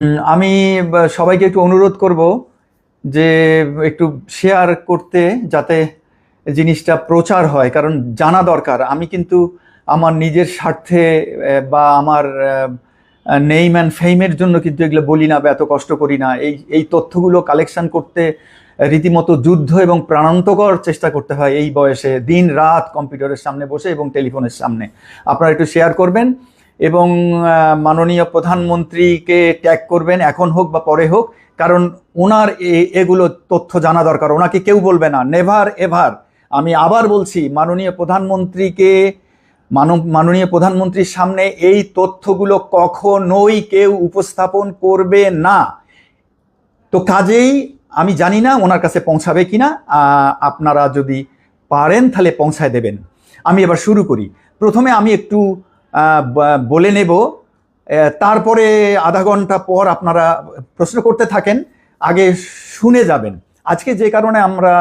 আমি সবাইকে একটু অনুরোধ করব যে একটু শেয়ার করতে, যাতে জিনিসটা প্রচার হয়, কারণ জানা দরকার। আমি কিন্তু আমার নিজের স্বার্থে বা আমার নেইম অ্যান্ড ফেইমের জন্য কিন্তু এগুলো বলি না বা এত কষ্ট করি না। এই এই তথ্যগুলো কালেকশন করতে রীতিমতো যুদ্ধ এবং প্রাণান্তকর চেষ্টা করতে হয় এই বয়সে, দিন রাত কম্পিউটারের সামনে বসে এবং টেলিফোনের সামনে। আপনারা একটু শেয়ার করবেন এবং মাননীয় প্রধানমন্ত্রীকে ট্যাগ করবেন, এখন হোক বা পরে হোক, কারণ ওনার এগুলো তথ্য জানা দরকার। ওনাকে কেউ বলবে না, নেভার এভার। আমি আবার বলছি, মাননীয় প্রধানমন্ত্রীর সামনে এই তথ্যগুলো কখনোই কেউ উপস্থাপন করবে না। তো কাজেই আমি জানি না ওনার কাছে পৌঁছাবে কিনা। আপনারা যদি পারেন তাহলে পৌঁছায় দেবেন। আমি এবার শুরু করি। প্রথমে আমি একটু বলে নেব, তারপরে আধা ঘন্টা পর আপনারা প্রশ্ন করতে থাকেন, আগে শুনে যাবেন। আজকে যে কারণে আমরা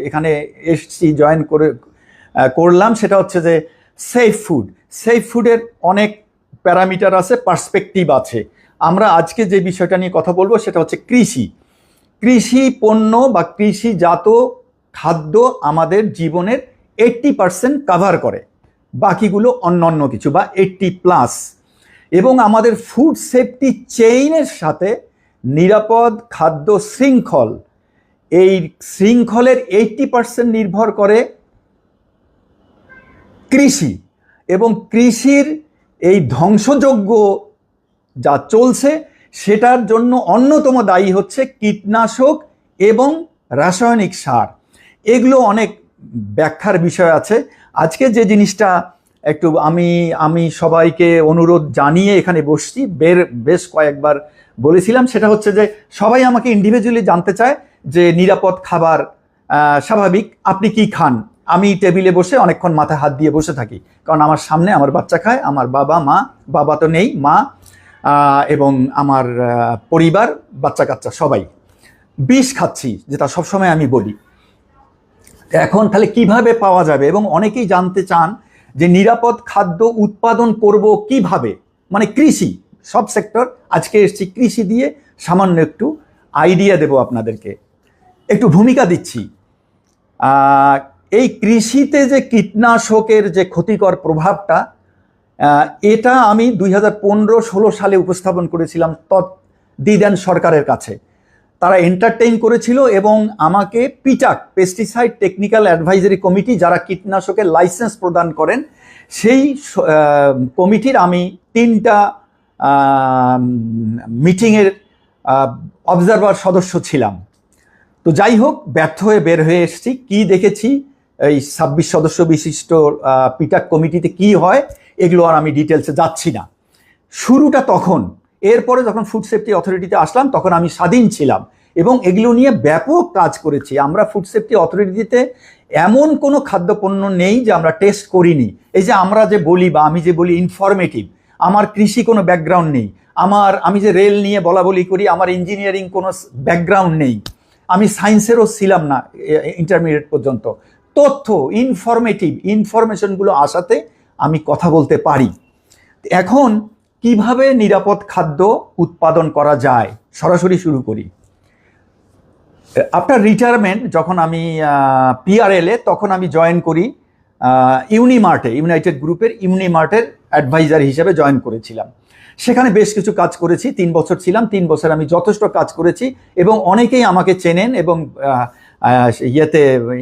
এখানে এসছি, জয়েন করলাম, সেটা হচ্ছে যে সেফ ফুডের অনেক প্যারামিটার আছে, পার্সপেক্টিভ আছে। আমরা আজকে যে বিষয়টা নিয়ে কথা বলবো সেটা হচ্ছে কৃষি পণ্য বা কৃষিজাত খাদ্য আমাদের জীবনের 80% কাভার করে, বাকিগুলো অন্য কিছু বা 80+। এবং আমাদের ফুড সেফটি চেইনের সাথে নিরাপদ খাদ্য শৃঙ্খল, এই শৃঙ্খলের 80% নির্ভর করে কৃষি। এবং কৃষির এই ধ্বংসযজ্ঞ যা চলছে সেটার জন্য অন্যতম দায়ী হচ্ছে কীটনাশক এবং রাসায়নিক সার। এগুলো অনেক ব্যাখ্যার বিষয় আছে। আজকে যে জিনিসটা একটু আমি সবাইকে অনুরোধ জানিয়ে এখানে বসছি, বেশ কয়েকবার বলেছিলাম, সেটা হচ্ছে যে সবাই আমাকে ইন্ডিভিজুয়ালি জানতে চায় যে নিরাপদ খাবার স্বাভাবিক, আপনি কি খান? আমি টেবিলে বসে অনেকক্ষণ মাথায় হাত দিয়ে বসে থাকি, কারণ আমার সামনে আমার বাচ্চা খায়, আমার বাবা তো নেই, মা এবং আমার পরিবার, বাচ্চা কাচ্চা সবাই বিষ খাচ্ছি, যেটা সবসময় আমি বলি। এখন তাহলে কিভাবে পাওয়া যাবে? এবং অনেকেই জানতে চান যে নিরাপদ খাদ্য উৎপাদন করব কিভাবে, মানে কৃষি, সব সেক্টর। আজকে এসেছি কৃষি দিয়ে সামান্য একটু আইডিয়া দেব আপনাদেরকে, একটু ভূমিকা দিচ্ছি। এই কৃষিতে যে কীটনাশকের যে ক্ষতিকর প্রভাবটা, এটা আমি 2015-16 সালে উপস্থাপন করেছিলাম তৎদিদান সরকারের কাছে। তারা এন্টারটেইন করেছিল এবং আমাকে পিটাক, পেস্টিসাইড টেকনিক্যাল অ্যাডভাইজারি কমিটি, যারা কীটনাশকের লাইসেন্স প্রদান করেন, সেই কমিটির আমি 3টা মিটিংয়ের অবজারভার সদস্য ছিলাম। তো যাই হোক, ব্যর্থ হয়ে বের হয়ে এসেছি। কি দেখেছি এই 26 সদস্য বিশিষ্ট পিটাক কমিটিতে কি হয়, এগুলো আর আমি ডিটেলসে যাচ্ছি না। শুরুটা তখন, এরপরে যখন ফুড সেফটি অথরিটিতে আসলাম তখন আমি স্বাধীন ছিলাম এবং এগুলো নিয়ে ব্যাপক কাজ করেছি। আমরা ফুড সেফটি অথরিটিতে এমন কোনো খাদ্যপণ্য নেই যে আমরা টেস্ট করিনি। এই যে আমরা যে বলি বা আমি যে বলি ইনফরমেটিভ, আমার কৃষি কোনো ব্যাকগ্রাউন্ড নেই, আমি যে রেল নিয়ে বলা বলি করি, আমার ইঞ্জিনিয়ারিং কোনো ব্যাকগ্রাউন্ড নেই, আমি সায়েন্সেরও ছিলাম না ইন্টারমিডিয়েট পর্যন্ত। তথ্য, ইনফরমেশনগুলো আসাতে আমি কথা বলতে পারি। এখন কিভাবে নিরাপদ খাদ্য উৎপাদন করা যায়, সরাসরি শুরু করি। আফটার রিটায়ারমেন্ট যখন আমি পিআরএলে, তখন আমি জয়েন করি ইউনিমার্টে, ইউনাইটেড গ্রুপের ইউনিমার্টের অ্যাডভাইজার হিসেবে জয়েন করেছিলাম। সেখানে বেশ কিছু কাজ করেছি, 3 বছর ছিলাম। 3 বছর আমি যথেষ্ট কাজ করেছি এবং অনেকেই আমাকে চেনেন এবং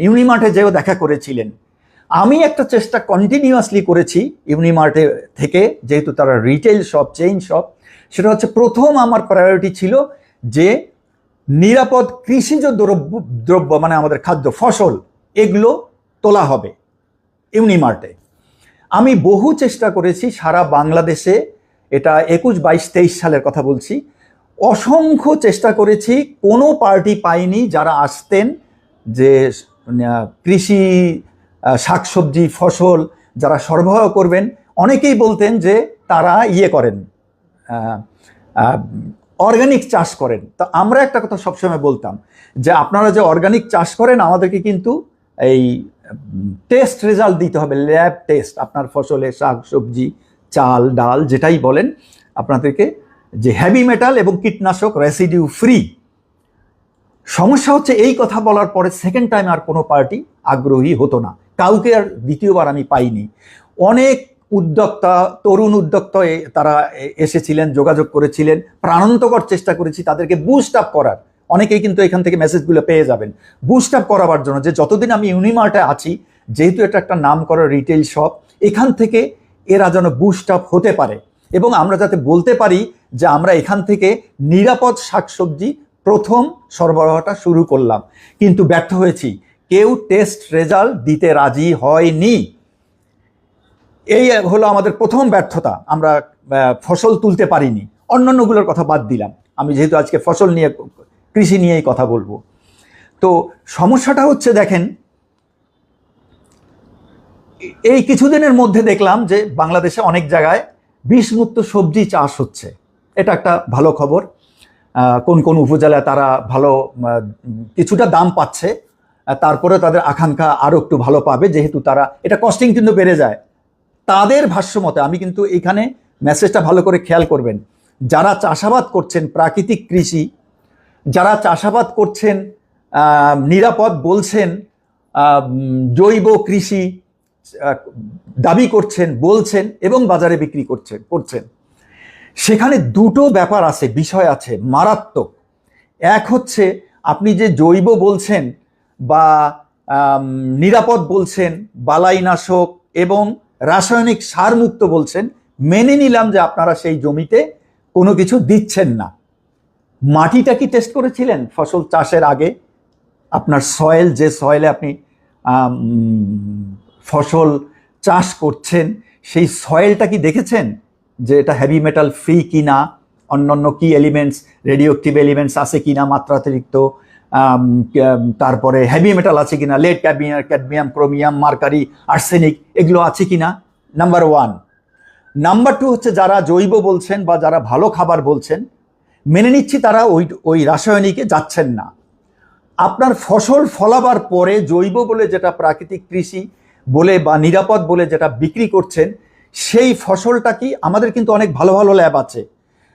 ইউনিমার্টে যেও দেখা করেছিলেন। আমি একটা চেষ্টা কন্টিনিউয়াসলি করেছি ইউনিমার্টে থেকে, যেহেতু তারা রিটেল শপ, চেইন শপ, সেটা হচ্ছে প্রথম আমার প্রায়োরিটি ছিল যে নিরাপদ কৃষিজ দ্রব্য মানে আমাদের খাদ্য ফসল, এগুলো তোলা হবে ইউনিমার্টে। আমি বহু চেষ্টা করেছি সারা বাংলাদেশে, এটা 21, 22, 23 সালের কথা বলছি। অসংখ্য চেষ্টা করেছি, কোনো পার্টি পাইনি যারা আসতেন যে কৃষি শাকসবজি ফসল যারা সরবরাহ করবেন। অনেকেই বলতেন যে তারা করেন, অর্গানিক চাষ করেন। তো আমরা একটা কথা সবসময় বলতাম যে আপনারা যে অর্গানিক চাষ করেন, আমাদেরকে কিন্তু এই টেস্ট রেজাল্ট দিতে হবে, ল্যাব টেস্ট। আপনার ফসলে শাক সবজি চাল ডাল যেটাই বলেন, আপনাদেরকে যে হেভি মেটাল এবং কীটনাশক রেসিডিউ ফ্রি। সমস্যা হচ্ছে এই কথা বলার পরে সেকেন্ড টাইম আর কোনো পার্টি আগ্রহী হতো না, কাউকে আর দ্বিতীয়বার আমি পাইনি। অনেক উদ্যোক্তা, তরুণ উদ্যোক্তা তারা এসেছিলেন, যোগাযোগ করেছিলেন, প্রাণান্তকর চেষ্টা করেছি তাদেরকে বুস্ট আপ করার। অনেকেই কিন্তু এখান থেকে মেসেজগুলো পেয়ে যাবেন, বুস্ট আপ করাবার জন্য যে যতদিন আমি ইউনিমার্টে আছি, যেহেতু এটা একটা নাম করা রিটেল শপ, এখান থেকে এরা যেন বুস্ট আপ হতে পারে এবং আমরা যাতে বলতে পারি যে আমরা এখান থেকে নিরাপদ শাকসবজি প্রথম সরবরাহটা শুরু করলাম। কিন্তু ব্যর্থ হয়েছি, কেউ টেস্ট রেজাল্ট দিতে রাজি হয়নি। এই হলো আমাদের প্রথম ব্যর্থতা, আমরা ফসল তুলতে পারিনি। অন্যান্যগুলোর কথা বাদ দিলাম, আমি যেহেতু আজকে ফসল নিয়ে, কৃষি নিয়েই কথা বলবো। তো সমস্যাটা হচ্ছে দেখেন, এই কিছুদিনের মধ্যে দেখলাম যে বাংলাদেশে অনেক জায়গায় বিষমুক্ত সবজি চাষ হচ্ছে। এটা একটা ভালো খবর। কোন কোন উপজেলায় তারা ভালো কিছুটা দাম পাচ্ছে, তারপরে তাদের আকাঙ্ক্ষা আরও একটু ভালো পাবে, যেহেতু তারা এটা কস্টিং কিন্তু বেড়ে যায় তাদের ভাষ্যমতে। আমি কিন্তু এখানে মেসেজটা ভালো করে খেয়াল করবেন, যারা চাষাবাদ করছেন প্রাকৃতিক কৃষি, যারা চাষাবাদ করছেন নিরাপদ বলছেন, জৈব কৃষি দাবি করছেন, বলছেন এবং বাজারে বিক্রি করছেন, সেখানে দুটো ব্যাপার আছে, বিষয় আছে মারাত্মক। এক হচ্ছে আপনি যে জৈব বলছেন বা নিরাপদ বলছেন, বালাইনাশক এবং রাসায়নিক সার মুক্ত বলছেন, মেনে নিলাম যে আপনারা সেই জমিতে কোনো কিছু দিচ্ছেন না। মাটিটা কি টেস্ট করেছিলেন ফসল চাষের আগে? আপনার সয়েল, যে সয়েলে আপনি ফসল চাষ করছেন, সেই সয়েলটা কি দেখেছেন যে এটা হেভি মেটাল ফ্রি কিনা, অন্যান্য কি এলিমেন্টস, রেডিও অ্যাক্টিভ এলিমেন্টস আছে কিনা মাত্রাতিরিক্ত, তারপরে হেভি মেটাল আছে কিনা, lead, cadmium, chromium, mercury, arsenic, এগুলো আছে কিনা, নাম্বার ওয়ান। নাম্বার টু হচ্ছে যারা জৈব বলছেন বা যারা ভালো খাবার বলছেন, মেনে নিচ্ছি তারা ওই রাসায়নিকে যাচ্ছেন না। আপনার ফসল ফলাবার পরে জৈব বলে যেটা প্রাকৃতিক কৃষি বলে বা নিরাপদ বলে যেটা বিক্রি করছেন, সেই ফসলটা কি, আমাদের কিন্তু অনেক ভালো ভালো ল্যাব আছে।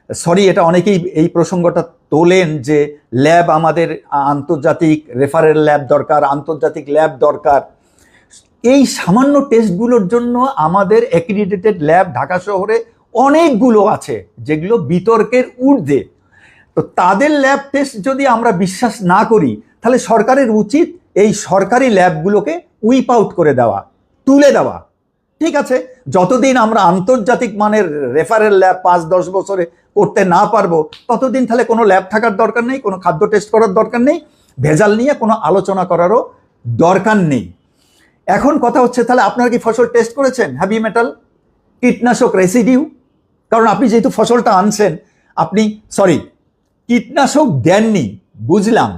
সরি, এটা অনেকেই এই প্রসঙ্গটা তোলেন যে ল্যাব আমাদের আন্তর্জাতিক রেফারেল ল্যাব দরকার, আন্তর্জাতিক ল্যাব দরকার। এই সামান্য টেস্টগুলোর জন্য আমাদের অ্যাক্রিডিটেড ল্যাব ঢাকা শহরে অনেকগুলো আছে যেগুলো বিতর্কের ঊর্ধ্বে। তো তাদের ল্যাব টেস্ট যদি আমরা বিশ্বাস না করি, তাহলে সরকারের উচিত এই সরকারি ল্যাবগুলোকে উইপ আউট করে দেওয়া, তুলে দেওয়া। ঠিক আছে, যতদিন আমরা আন্তর্জাতিক মানের রেফারেল ল্যাব 5-10 বছরে করতে না পারবো, ততদিন তাহলে কোনো ল্যাব থাকার দরকার নেই, কোনো খাদ্য টেস্ট করার দরকার নেই, ভেজাল নিয়ে কোনো আলোচনা করারও দরকার নেই। এখন কথা হচ্ছে, তাহলে আপনারা কি ফসল টেস্ট করেছেন হেভি মেটাল, কীটনাশক রেসিডিউ? কারণ আপনি যেহেতু ফসলটা আনছেন, আপনি কীটনাশক দেননি, বুঝলাম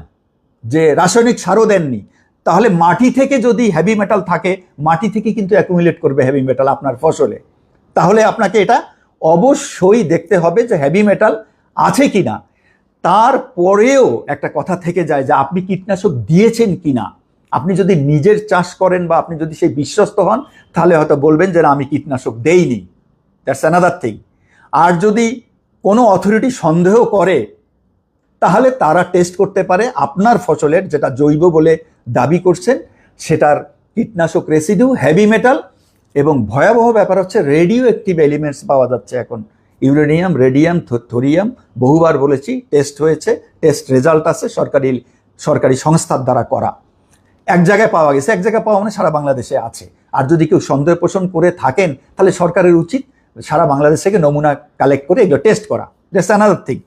যে রাসায়নিক সারও দেননি, তাহলে মাটি থেকে যদি হেভি মেটাল থাকে, মাটি থেকে কিন্তু অ্যাকুমুলেট করবে হেভি মেটাল আপনার ফসলে। তাহলে আপনাকে এটা অবশ্যই দেখতে হবে যে হেভি মেটাল আছে কিনা। তারপরেও একটা কথা থেকে যায় যে আপনি কীটনাশক দিয়েছেন কিনা। আপনি যদি নিজের চাষ করেন বা আপনি যদি সেই বিশ্বস্ত হন, তাহলে হয়তো বলবেন যে আমি কীটনাশক দেইনি, দ্যাটস অ্যানাদার থিং। আর যদি কোনো অথরিটি সন্দেহ করে, তাহলে তারা টেস্ট করতে পারে আপনার ফসলের, যেটা জৈব বলে দাবি করছেন, সেটার কীটনাশক রেসিডিউ, হেভি মেটাল এবং ভয়াবহ ব্যাপার হচ্ছে রেডিও অ্যাক্টিভ এলিমেন্টস পাওয়া যাচ্ছে এখন। ইউরেনিয়াম, রেডিয়াম, থোরিয়াম, বহুবার বলেছি, টেস্ট হয়েছে, টেস্ট রেজাল্ট আছে, সরকারি সংস্থার দ্বারা করা। এক জায়গায় পাওয়া গেছে, এক জায়গায় পাওয়া মানে সারা বাংলাদেশে আছে। আর যদি কেউ সন্দেহ পোষণ করে থাকেন, তাহলে সরকারের উচিত সারা বাংলাদেশ থেকে নমুনা কালেক্ট করে এগুলো টেস্ট করা, দ্যাটস অ্যানাদার থিং।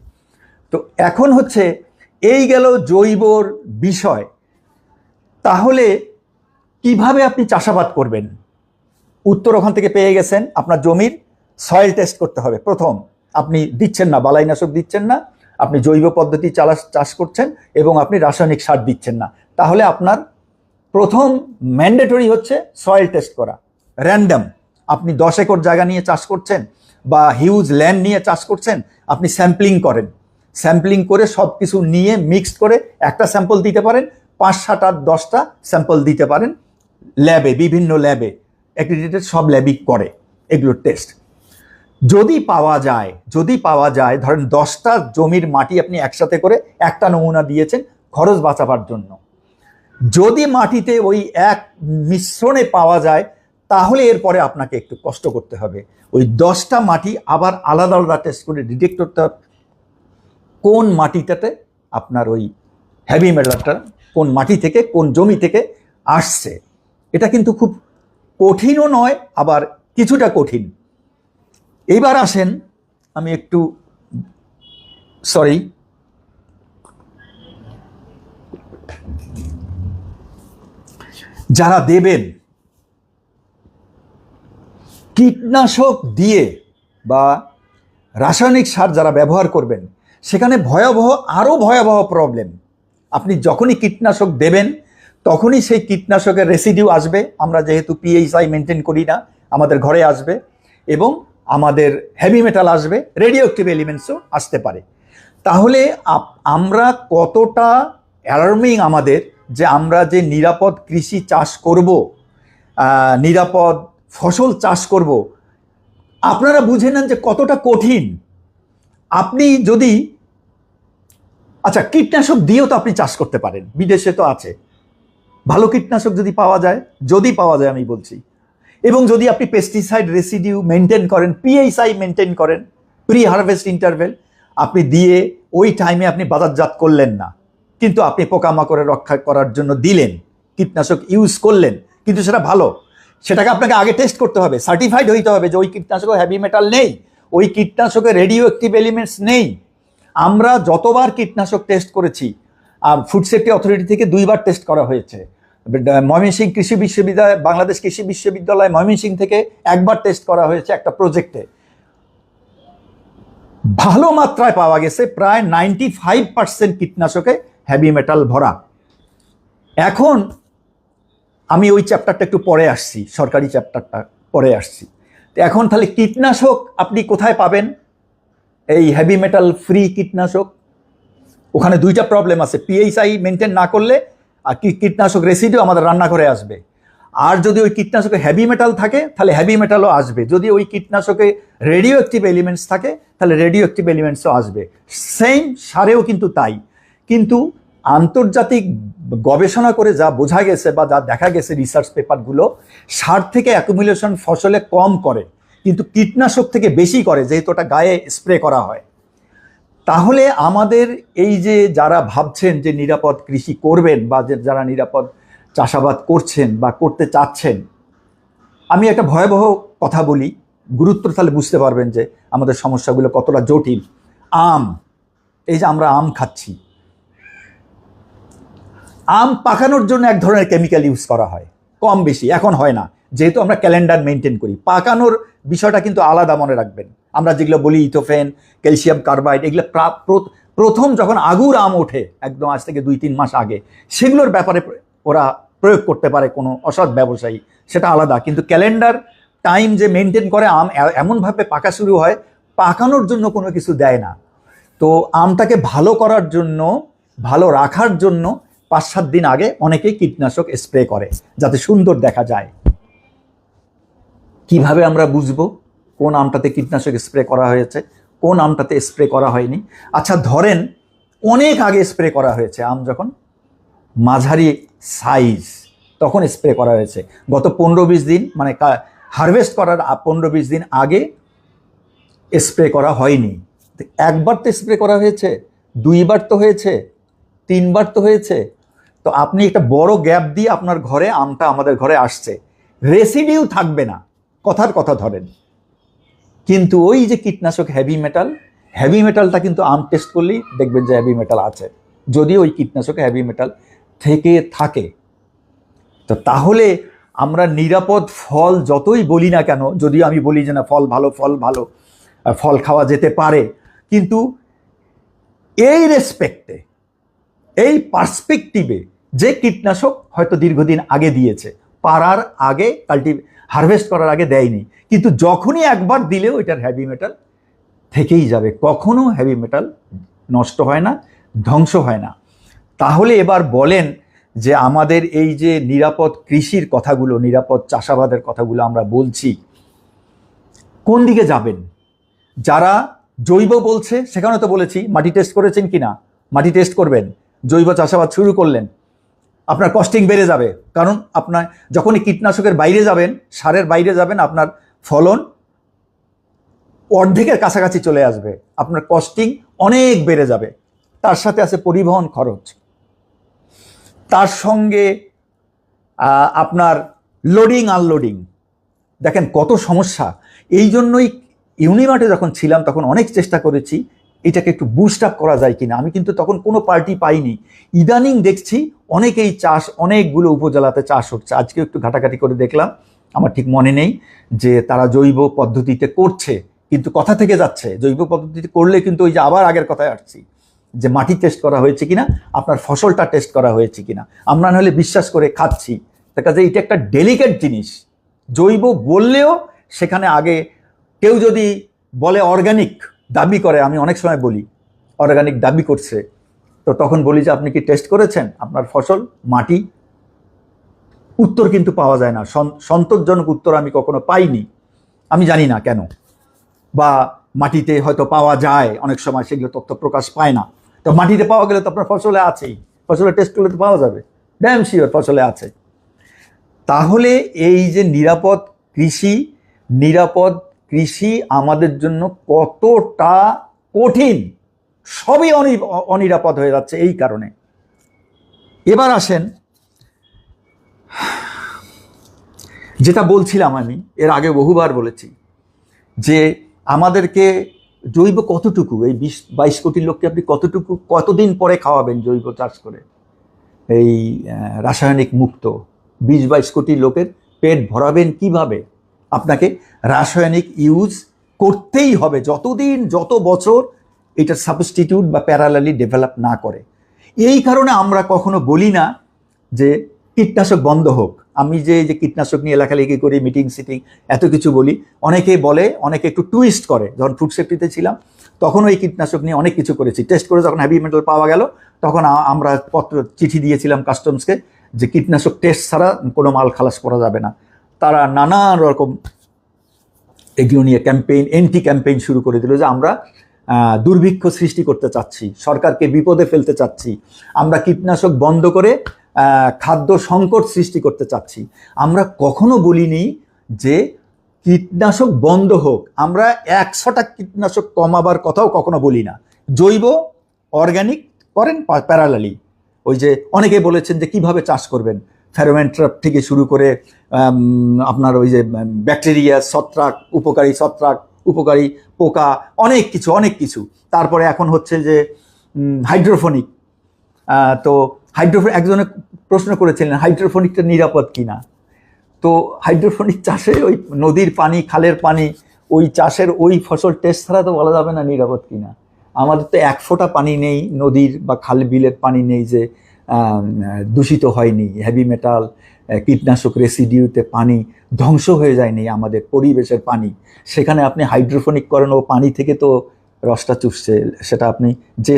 তো এখন হচ্ছে এই গেল জৈবর বিষয়। তাহলে কিভাবে আপনি চাষাবাদ করবেন? উত্তর ওখান থেকে পেয়ে গেছেন। আপনার জমির সয়েল টেস্ট করতে হবে প্রথম। আপনি দিচ্ছেন না, বালাইনাশক দিচ্ছেন না, আপনি জৈব পদ্ধতি চাষ করছেন এবং আপনি রাসায়নিক সার দিচ্ছেন না, তাহলে আপনার প্রথম ম্যান্ডেটরি হচ্ছে সয়েল টেস্ট করা। র্যান্ডম, আপনি 10 একর জায়গা নিয়ে চাষ করছেন বা হিউজ ল্যান্ড নিয়ে চাষ করছেন, আপনি স্যাম্পলিং করেন। স্যাম্পলিং করে সব কিছু নিয়ে মিক্সড করে একটা স্যাম্পল দিতে পারেন, 5, 7, 8, 10টা স্যাম্পল দিতে পারেন ল্যাবে, বিভিন্ন ল্যাবে, অ্যাক্রিডিটেড সব ল্যাবই করে এগুলোর টেস্ট। যদি পাওয়া যায় ধরেন 10টা জমির মাটি আপনি একসাথে করে একটা নমুনা দিয়েছেন খরচ বাঁচাবার জন্য, যদি মাটিতে ওই এক মিশ্রণে পাওয়া যায় তাহলে এরপরে আপনাকে একটু কষ্ট করতে হবে, ওই 10টা মাটি আবার আলাদা আলাদা টেস্ট করে ডিটেক্ট করতে হবে কোন মাটিটাতে আপনার ওই হেভি মেটালটা কোন মাটি থেকে কোন জমি থেকে আসছে। এটা কিন্তু খুব কঠিনও নয়, আবার কিছুটা কঠিন। এইবার আসেন, আমি একটু সরি, যারা দেবেন কীটনাশক দিয়ে বা রাসায়নিক সার যারা ব্যবহার করবেন, সেখানে আরো ভয়াবহ প্রবলেম। আপনি যখনই কীটনাশক দেবেন তখনই সেই কীটনাশকের রেসিডিউ আসবে, আমরা যেহেতু পিএইচআই মেনটেন করি না আমাদের ঘরে আসবে, এবং আমাদের হেভি মেটাল আসবে, রেডিও অ্যাক্টিভ এলিমেন্টসও আসতে পারে। তাহলে আমরা কতটা অ্যালার্মিং আমাদের, যে আমরা যে নিরাপদ কৃষি চাষ করব, নিরাপদ ফসল চাষ করব, আপনারা বুঝে নেন যে কতটা কঠিন। আপনি যদি আচ্ছা কীটনাশক দিয়েও তো আপনি চাষ করতে পারেন, বিদেশে তো আছে ভালো কীটনাশক যদি পাওয়া যায় আমি বলছি, এবং যদি আপনি পেস্টিসাইড রেসিডিউ মেনটেন করেন, পিএইচআই মেনটেন করেন, প্রি হারভেস্ট ইন্টারভেল আপনি দিয়ে ওই টাইমে আপনি বাজারজাত করলেন না, কিন্তু আপনি পোকামাকড়ে রক্ষা করার জন্য দিলেন, কীটনাশক ইউজ করলেন, কিন্তু সেটা ভালো, সেটাকে আপনাকে আগে টেস্ট করতে হবে, সার্টিফাইড হইতে হবে যে ওই কীটনাশকে হেভি মেটাল নেই, ওই কীটনাশকে রেডিও অ্যাক্টিভ এলিমেন্টস নেই। আমরা যতবার কীটনাশক টেস্ট করেছি, আর ফুড সেফটি অথরিটি থেকে 2বার টেস্ট করা হয়েছে, ময়মনসিংহ কৃষি বিশ্ববিদ্যালয়, বাংলাদেশ কৃষি বিশ্ববিদ্যালয় ময়মনসিংহ থেকে একবার টেস্ট করা হয়েছে একটা প্রজেক্টে, ভালো মাত্রায় পাওয়া গেছে প্রায় 95% কীটনাশকে হেভি মেটাল ভরা। এখন আমি ওই চ্যাপ্টারটা একটু পরে আসছি, সরকারি চ্যাপ্টারটা পরে আসছি। তো এখন তাহলে কীটনাশক আপনি কোথায় পাবেন? এই হেভি মেটাল ফ্রি কীটনাশক, ওখানে 2টা প্রবলেম আছে, পিএইচআই মেনটেন না করলে আর কীটনাশক রেসিডিউ আমাদের রান্নাঘরে আসবে, আর যদি ওই কীটনাশকে হেভি মেটাল থাকে তাহলে হেভি মেটালও আসবে, যদি ওই কীটনাশকে রেডিও অ্যাক্টিভ এলিমেন্টস থাকে তাহলে রেডিও অ্যাক্টিভ এলিমেন্টসও আসবে। সেম সারেও কিন্তু তাই। কিন্তু আন্তর্জাতিক গবেষণা করে যা বোঝা গেছে বা যা দেখা গেছে রিসার্চ পেপারগুলো, সার থেকে অ্যাকুমুলেশন ফসলে কম করে কিন্তু কীটনাশক থেকে বেশি করে, যেহেতু ওটা গায়ে স্প্রে করা হয়। তাহলে আমাদের এই যে যারা ভাবছেন যে নিরাপদ কৃষি করবেন বা যারা নিরাপদ চাষাবাদ করছেন বা করতে চাচ্ছেন, আমি একটা ভয়াবহ কথা বলি, গুরুত্ব তাহলে বুঝতে পারবেন যে আমাদের সমস্যাগুলো কতটা জটিল। এই যে আমরা আম খাচ্ছি, আম পাকানোর জন্য এক ধরনের কেমিক্যাল ইউজ করা হয়, কম বেশি, এখন হয় না যেহেতু আমরা ক্যালেন্ডার মেনটেন করি। পাকানোর বিষয়টা কিন্তু আলাদা, মনে রাখবেন। আমরা যেগুলো বলি ইথোফেন, ক্যালসিয়াম কার্বাইড, এগুলো প্রথম যখন আগুর আম ওঠে একদম আজ থেকে 2-3 মাস আগে, সেগুলোর ব্যাপারে ওরা প্রয়োগ করতে পারে কোনো অসৎ ব্যবসায়ী, সেটা আলাদা। কিন্তু ক্যালেন্ডার টাইম যে মেনটেন করে আম এমনভাবে পাকা শুরু হয়, পাকানোর জন্য কোনো কিছু দেয় না। তো আমটাকে ভালো করার জন্য, ভালো রাখার জন্য 5-7 দিন আগে অনেকেই কীটনাশক স্প্রে করে যাতে সুন্দর দেখা যায়। কিভাবে আমরা বুঝবো কোন আমটাতে কীটনাশক স্প্রে করা হয়েছে, কোন আমটাতে স্প্রে করা হয়নি? আচ্ছা ধরেন অনেক আগে স্প্রে করা হয়েছে, আম যখন মাঝারি সাইজ তখন স্প্রে করা হয়েছে, গত 15-20 দিন মানে হারভেস্ট করার 15-20 দিন আগে স্প্রে করা হয়নি। একবার তো স্প্রে করা হয়েছে, 2বার তো হয়েছে, 3বার তো হয়েছে। তো আপনি একটা বড় গ্যাপ দিয়ে আপনার ঘরে আমটা আমাদের ঘরে আসছে, রেসিডিউ থাকবে না, কথার কথা ধরেন। কিন্তু ওই যে কীটনাশক হেভি মেটালটা কিন্তু আম টেস্ট করলেই দেখবেন যে হেভি মেটাল আছে, যদি ওই কীটনাশকে হেভি মেটাল থেকে থাকে। তো তাহলে আমরা নিরাপদ ফল যতই বলি না কেন, যদিও আমি বলি যে না ফল ভালো, ফল খাওয়া যেতে পারে, কিন্তু এই রেসপেক্টে, এই পার্সপেক্টিভে যে কীটনাশক হয়তো দীর্ঘদিন আগে দিয়েছে, পারার আগে, হারভেস্ট করার আগে দেয়নি, কিন্তু যখনই একবার দিলেও এটার হেভি মেটাল থেকেই যাবে, কখনো হেভি মেটাল নষ্ট হয় না, ধ্বংস হয় না। তাহলে এবার বলেন যে আমাদের এই যে নিরাপদ কৃষির কথাগুলো, নিরাপদ চাষাবাদের কথাগুলো আমরা বলছি, কোন দিকে যাবেন? যারা জৈব বলছে সেখানে তো বলেছি মাটি টেস্ট করেছেন কিনা, মাটি টেস্ট করবেন। জৈব চাষাবাদ শুরু করলেন, আপনার কস্টিং বেড়ে যাবে, কারণ আপনার যখনই কীটনাশকের বাইরে যাবেন, সারের বাইরে যাবেন, আপনার ফলন অর্ধেকের কাছাকাছি চলে আসবে, আপনার কস্টিং অনেক বেড়ে যাবে। তার সাথে আছে পরিবহন খরচ, তার সঙ্গে আপনার লোডিং আনলোডিং, দেখেন কত সমস্যা। এই জন্যই ইউনিমার্টে যখন ছিলাম তখন অনেক চেষ্টা করেছি এটাকে একটু বুস্ট আপ করা যায় কিনা। আমি কিন্তু তখন কোনো পার্টি পাইনি। ইদানিং দেখছি অনেকেই চাষ, অনেকগুলো উপজেলাতে চাষ হচ্ছে। আজকে একটু ঘাটাঘাটি করে দেখলাম, আমার ঠিক মনে নেই যে তারা জৈব পদ্ধতিতে করছে, কিন্তু কথা থেকে যাচ্ছে জৈব পদ্ধতিতে করলে কিন্তু ওই যে আবার আগের কথায় আসছি যে মাটি টেস্ট করা হয়েছে কিনা, আপনার ফসলটা টেস্ট করা হয়েছে কিনা। আমরা নাহলে বিশ্বাস করে খাচ্ছি, তার কাছে এটা একটা ডেলিকেট জিনিস। জৈব বললেও সেখানে আগে কেউ যদি বলে অর্গানিক দাবি করে, আমি অনেক সময় বলি অর্গানিক দাবি করছে, তো তখন বলি যে আপনি কি টেস্ট করেছেন আপনার ফসল, মাটি? উত্তর কিন্তু পাওয়া যায় না, সন্তোষজনক উত্তর আমি কখনো পাইনি। আমি জানি না কেন, বা মাটিতে হয়তো পাওয়া যায় অনেক সময়, সেগুলো তথ্য প্রকাশ পায় না। তো মাটিতে পাওয়া গেলে তো আপনার ফসলে আছেই, ফসলে টেস্ট করলে তো পাওয়া যাবে, ড্যাম শিওর ফসলে আছে। তাহলে এই যে নিরাপদ কৃষি আমাদের জন্য কতটা কঠিন, সবই অনিরাপদ হয়ে যাচ্ছে এই কারণে। এবার আসেন, যেটা বলছিলাম আমি এর আগে বহুবার বলেছি যে আমাদেরকে জৈব কতটুকু, এই 20-22 কোটি লোককে আপনি কতদিন পরে খাওয়াবেন জৈব চাষ করে, এই রাসায়নিক মুক্ত 20-22 কোটি লোকের পেট ভরাবেন কিভাবে? আপনাকে রাসায়নিক ইউজ করতেই হবে যত বছর এটার সাবস্টিটিউট বা প্যারালালি ডেভেলপ না করে। এই কারণে আমরা কখনো বলি না যে কীটনাশক বন্ধ হোক। আমি যে কীটনাশক নিয়ে লেখালেখি করি, মিটিং সিটিং এত কিছু বলি, অনেকে বলে, অনেকে একটু টুইস্ট করে। যখন ফুড সেফটিতে ছিলাম তখনও এই কীটনাশক নিয়ে অনেক কিছু করেছি। টেস্ট করে যখন হেভি মেটাল পাওয়া গেল তখন আমরা চিঠি দিয়েছিলাম কাস্টমসকে যে কীটনাশক টেস্ট ছাড়া কোনো মাল খালাস করা যাবে না। তারা নানান রকম এগুলো নিয়ে এন্টি ক্যাম্পেইন শুরু করে দিল যে আমরা দুর্ভিক্ষ সৃষ্টি করতে চাচ্ছি, সরকারকে বিপদে ফেলতে চাচ্ছি, আমরা কীটনাশক বন্ধ করে খাদ্য সংকট সৃষ্টি করতে চাচ্ছি। আমরা কখনো বলিনি যে কীটনাশক বন্ধ হোক, আমরা 100টা কীটনাশক কমাবার কথাও কখনো বলি না। জৈব অর্গানিক করেন প্যারালালি। ওই যে অনেকে বলেছেন যে কিভাবে চাষ করবেন, ফেরোমন ট্র্যাপ থেকে শুরু করে আপনার ওই যে ব্যাকটেরিয়া, উপকারী পোকা, অনেক কিছু। তারপরে এখন হচ্ছে যে হাইড্রোফোনিক। তো একজনে প্রশ্ন করেছিলেন হাইড্রোফোনিকটা নিরাপদ কিনা। তো হাইড্রোফোনিক চাষে ওই নদীর পানি, খালের পানি, ওই চাষের ওই ফসল টেস্ট ছাড়া তো বলা যাবে না নিরাপদ কিনা। আমাদের তো 1 ফোঁটা পানি নেই, নদীর বা খাল বিলের পানি নেই যে দূষিত হয়নি, হেভি মেটাল কীটনাশক রেসিডিউতে পানি ধ্বংস হয়ে যায়নি আমাদের পরিবেশের পানি। সেখানে আপনি হাইড্রোফোনিক করেন, ও পানি থেকে তো রসটা চুষছে, সেটা আপনি যে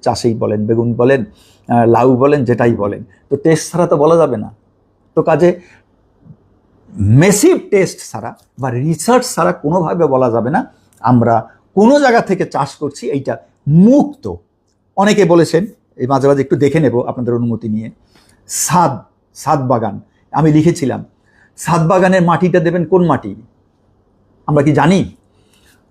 চাষেই বলেন, বেগুন বলেন, লাউ বলেন, যেটাই বলেন, তো টেস্ট ছাড়া তো বলা যাবে না। তো কাজে মেসিভ টেস্ট ছাড়া বা রিসার্চ ছাড়া কোনোভাবে বলা যাবে না আমরা কোনো জায়গা থেকে চাষ করছি এইটা মুক্ত। অনেকে বলেছেন, এই মাঝে মাঝে একটু দেখে নেব আপনাদের অনুমতি নিয়ে, ছাদ বাগান আমি লিখেছিলাম, ছাদ বাগানের মাটিটা দেবেন কোন মাটি আমরা কি জানি?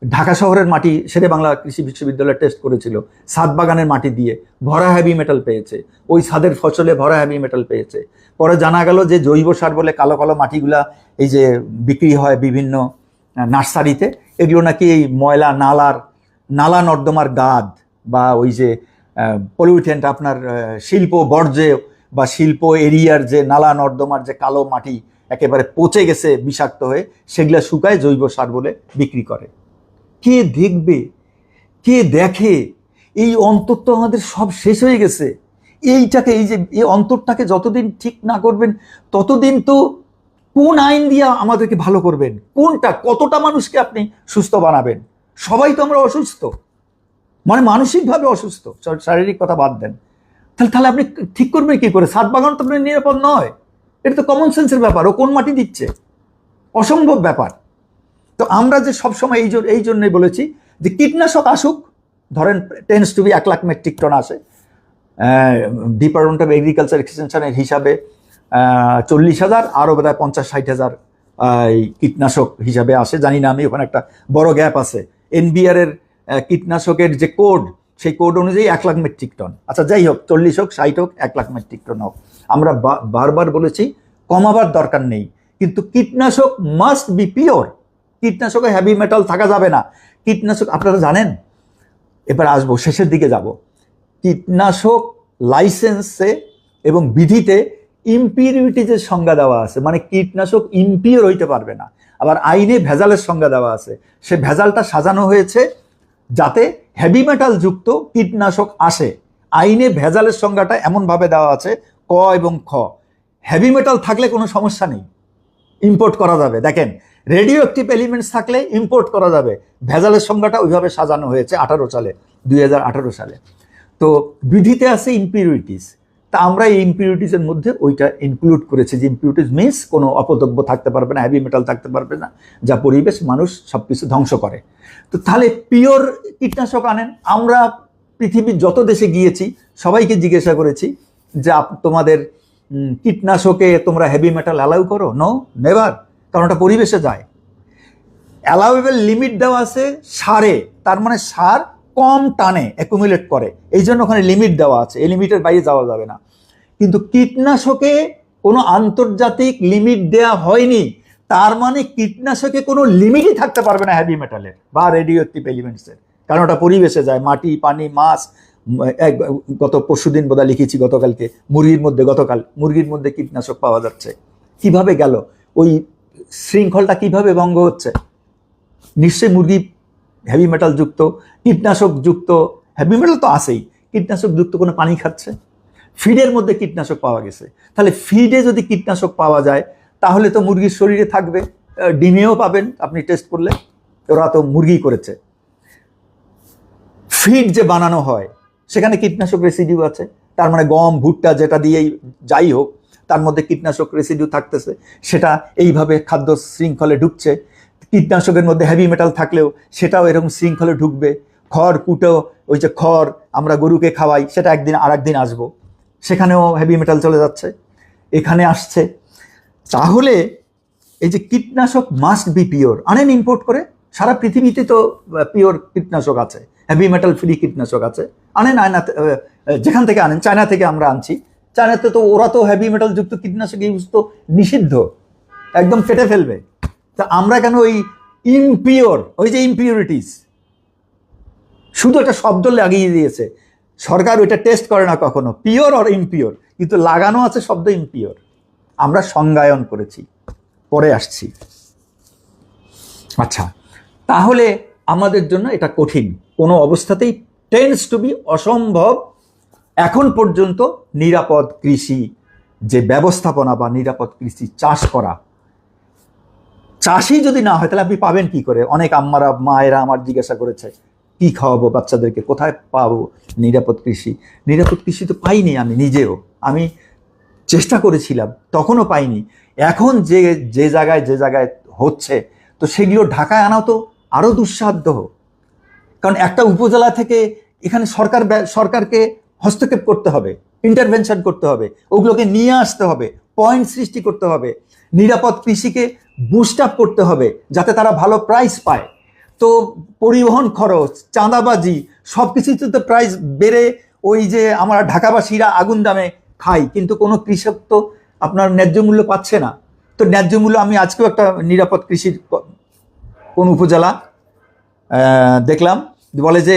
ঢাকা শহরের মাটি শেরে বাংলা কৃষি বিশ্ববিদ্যালয় টেস্ট করেছিল, ছাদ বাগানের মাটি দিয়ে ভরা হেভি মেটাল পেয়েছে, ওই ছাদের ফসলে ভরা হেভি মেটাল পেয়েছে। পরে জানা গেল যে জৈব সার বলে কালো কালো মাটিগুলা এই যে বিক্রি হয় বিভিন্ন নার্সারিতে, এগুলো নাকি এই ময়লা নালা নর্দমার গাদ বা ওই যে পলিউটেন্ট, আপনার শিল্প বর্জ্য বা শিল্প এরিয়ার যে নালা নর্দমার যে কালো মাটি একেবারে পচে গেছে বিষাক্ত হয়ে, সেগুলা শুকায় জৈব সার বলে বিক্রি করে। কে দেখবে, কে দেখে? এই অন্তর তো আমাদের সব শেষ হয়ে গেছে। এইটাকে এই অন্তরটাকে যতদিন ঠিক না করবেন ততদিন তো কোন আইন দিয়ে আমাদেরকে ভালো করবেন, কতটা মানুষকে আপনি সুস্থ বানাবেন? সবাই তো আমরা অসুস্থ, মানে মানসিকভাবে অসুস্থ, শারীরিক কথা বাদ দেন। তাহলে আপনি ঠিক করবেন কি করে? ছাদ বাগান তো আপনার নিরাপদ নয়, এটা তো কমন সেন্সের ব্যাপার। ও কোন মাটি দিচ্ছে? অসম্ভব ব্যাপার। তো আমরা যে সবসময় এই জন্যই বলেছি যে কীটনাশক আসুক, ধরেন tends to be 1 lakh metric ton আসে, ডিপার্টমেন্ট অফ এগ্রিকালচার এক্সটেনশনের হিসাবে 40,000, আরও বোধহয় 50-60,000 কীটনাশক হিসাবে আসে, জানি না আমি, ওখানে একটা বড় গ্যাপ আছে। এনবিআর এর কীটনাশকের যে কোড, সেই কোড অনুযায়ী 1 লাখ মেট্রিক টন। আচ্ছা যাই হোক, 40 হোক, 60 হোক, 1 লাখ মেট্রিক টন হোক, আমরা বারবার বলেছি কমাবার দরকার নেই, কিন্তু কীটনাশক মাস্ট বি পিওর। কীটনাশকে হেভি মেটাল থাকা যাবে না। কীটনাশক আপনারা জানেন, এবার আসবো শেষের দিকে যাব, কীটনাশক লাইসেন্সে এবং বিধিতে ইম্পিউরিটিজের সংজ্ঞা দেওয়া আছে, মানে কীটনাশক ইম্পিওর হইতে পারবে না। আবার আইনে ভেজালের সংজ্ঞা দেওয়া আছে, সে ভেজালটা সাজানো হয়েছে যাতে হেভি মেটাল যুক্ত কীটনাশক আসে। আইনে ভেজালের সংজ্ঞাটা এমনভাবে দেওয়া আছে, ক এবং খ, হেভি মেটাল থাকলে কোনো সমস্যা নেই, ইম্পোর্ট করা যাবে। দেখেন, রেডিও অ্যাক্টিভ এলিমেন্টস থাকলে ইম্পোর্ট করা যাবে। ভেজালের সংজ্ঞাটা ওইভাবে সাজানো হয়েছে 2018 সালে। তো বিধিতে আছে ইম্পিউরিটিস, তা আমরা এই ইম্পিউরিটিসের মধ্যে ওইটা ইনক্লুড করেছি যে ইম্পিউরিটিস মিনস কোনো অপদ্রব্য থাকতে পারবে না, হেভি মেটাল থাকতে পারবে না, যা পরিবেশ মানুষ সব কিছু ধ্বংস করে। তো তাহলে পিওর কীটনাশক আনেন। আমরা পৃথিবীর যত দেশে গিয়েছি সবাইকে জিজ্ঞাসা করেছি যে তোমাদের কীটনাশকে তোমরা হেভি মেটাল অ্যালাউ করো? নো, নেভার, কারণ ওটা পরিবেশে যায়। অ্যালাউয়েবল লিমিট দেওয়া আছে সারে, তার মানে সার কম টানে, অ্যাকুমুলেট করে, এই জন্য ওখানে লিমিট দেওয়া আছে, এই লিমিটের বাইরে যাওয়া যাবে না। কিন্তু কীটনাশকে কোনো আন্তর্জাতিক লিমিট দেওয়া হয়নি, তার মানে কীটনাশকে কোনো লিমিটই থাকতে পারবে না হেভি মেটালের বা রেডিও অ্যাক্টিভ এলিমেন্টসের, কারণ ওটা পরিবেশে যায়, মাটি, পানি, মাছ। গত পরশুদিন বোধহয় লিখেছি, গতকালকে গতকাল মুরগির মধ্যে কীটনাশক পাওয়া যাচ্ছে। কিভাবে গেল? ওই শৃঙ্খলটা কিভাবে ভঙ্গ হচ্ছে? নিশ্চয়ই মুরগি হেভি মেটাল যুক্ত, কীটনাশক যুক্ত, হেভি মেটাল তো আছেই, কীটনাশক যুক্ত কোনো পানি খাচ্ছে, ফিডের মধ্যে কীটনাশক পাওয়া গেছে। তাহলে ফিডে যদি কীটনাশক পাওয়া যায় তাহলে তো মুরগির শরীরে থাকবে, ডিমেও পাবেন আপনি টেস্ট করলে, ওরা তো মুরগি করেছে। ফিড যে বানানো হয় সেখানে কীটনাশক রেসিডিউ আছে, তার মানে গম, ভুট্টা যেটা দিয়েই যাই হোক, তার মধ্যে কীটনাশক রেসিডিউ থাকতেছে, সেটা এইভাবে খাদ্য শৃঙ্খলে ঢুকছে। কীটনাশকের মধ্যে হেভি মেটাল থাকলেও সেটাও এরকম শৃঙ্খলে ঢুকবে। খড় কুটো, ওই যে খড় আমরা গরুকে খাওয়াই, সেটা একদিন আর একদিন আসবো, সেখানেও হেভি মেটাল চলে যাচ্ছে, এখানে আসছে। তাহলে এই যে কীটনাশক মাস্ট বি পিওর, আনেন ইম্পোর্ট করে, সারা পৃথিবীতে তো পিওর কীটনাশক আছে, হেভি মেটাল ফ্রি কীটনাশক আছে, আনেন, যেখান থেকে আনেন, চায়না থেকে আমরা আনছি, চায়নাতে তো ওরা তো হেভি মেটাল যুক্ত কীটনাশক ইউজ তো নিষিদ্ধ, একদম কেটে ফেলবে। তা আমরা কেন ওই ইমপিওর, ওই যে ইম্পিউরিটিস, শুধু একটা শব্দ লাগিয়ে দিয়েছে সরকার, ওইটা টেস্ট করে না কখনো, পিওর আর ইমপিওর, কিন্তু লাগানো আছে শব্দ ইমপিওর, আমরা সংজ্ঞায়ন করেছি, পরে আসছি। আচ্ছা, তাহলে আমাদের জন্য এটা কঠিন, কোনো অবস্থাতেই টেন্ডস টু বি অসম্ভব এখন পর্যন্ত নিরাপদ কৃষি যে ব্যবস্থাপনা বা নিরাপদ কৃষি চাষ করা। চাষই যদি না হয় তাহলে আপনি পাবেন কি করে? অনেক মায়েরা আমার জিজ্ঞাসা করেছে, কি খাওয়াবো বাচ্চাদেরকে, কোথায় পাবো নিরাপদ কৃষি? নিরাপদ কৃষি তো পাইনি, আমি নিজেও, আমি চেষ্টা করেছিলাম, তখনও পাইনি। এখন যে জায়গায় হচ্ছে, তো সেগুলো ঢাকায় আনাও তো আরও দুঃসাধ্য, কারণ একটা উপজেলা থেকে এখানে সরকারকে হস্তক্ষেপ করতে হবে, ইন্টারভেনশন করতে হবে, ওগুলোকে নিয়ে আসতে হবে, পয়েন্ট সৃষ্টি করতে হবে, নিরাপদ কৃষিকে বুস্ট আপ করতে হবে যাতে তারা ভালো প্রাইস পায়। তো পরিবহন খরচ, চাঁদাবাজি, সব কিছুতে তো প্রাইস বেড়ে, ওই যে আমরা ঢাকাবাসীরা আগুন দামে খাই, কিন্তু কোনো কৃষক তো আপনার ন্যায্য মূল্য পাচ্ছে না। তো ন্যায্য মূল্য, আমি আজকেও একটা নিরাপদ কৃষির কোন উপজেলা দেখলাম, বলে যে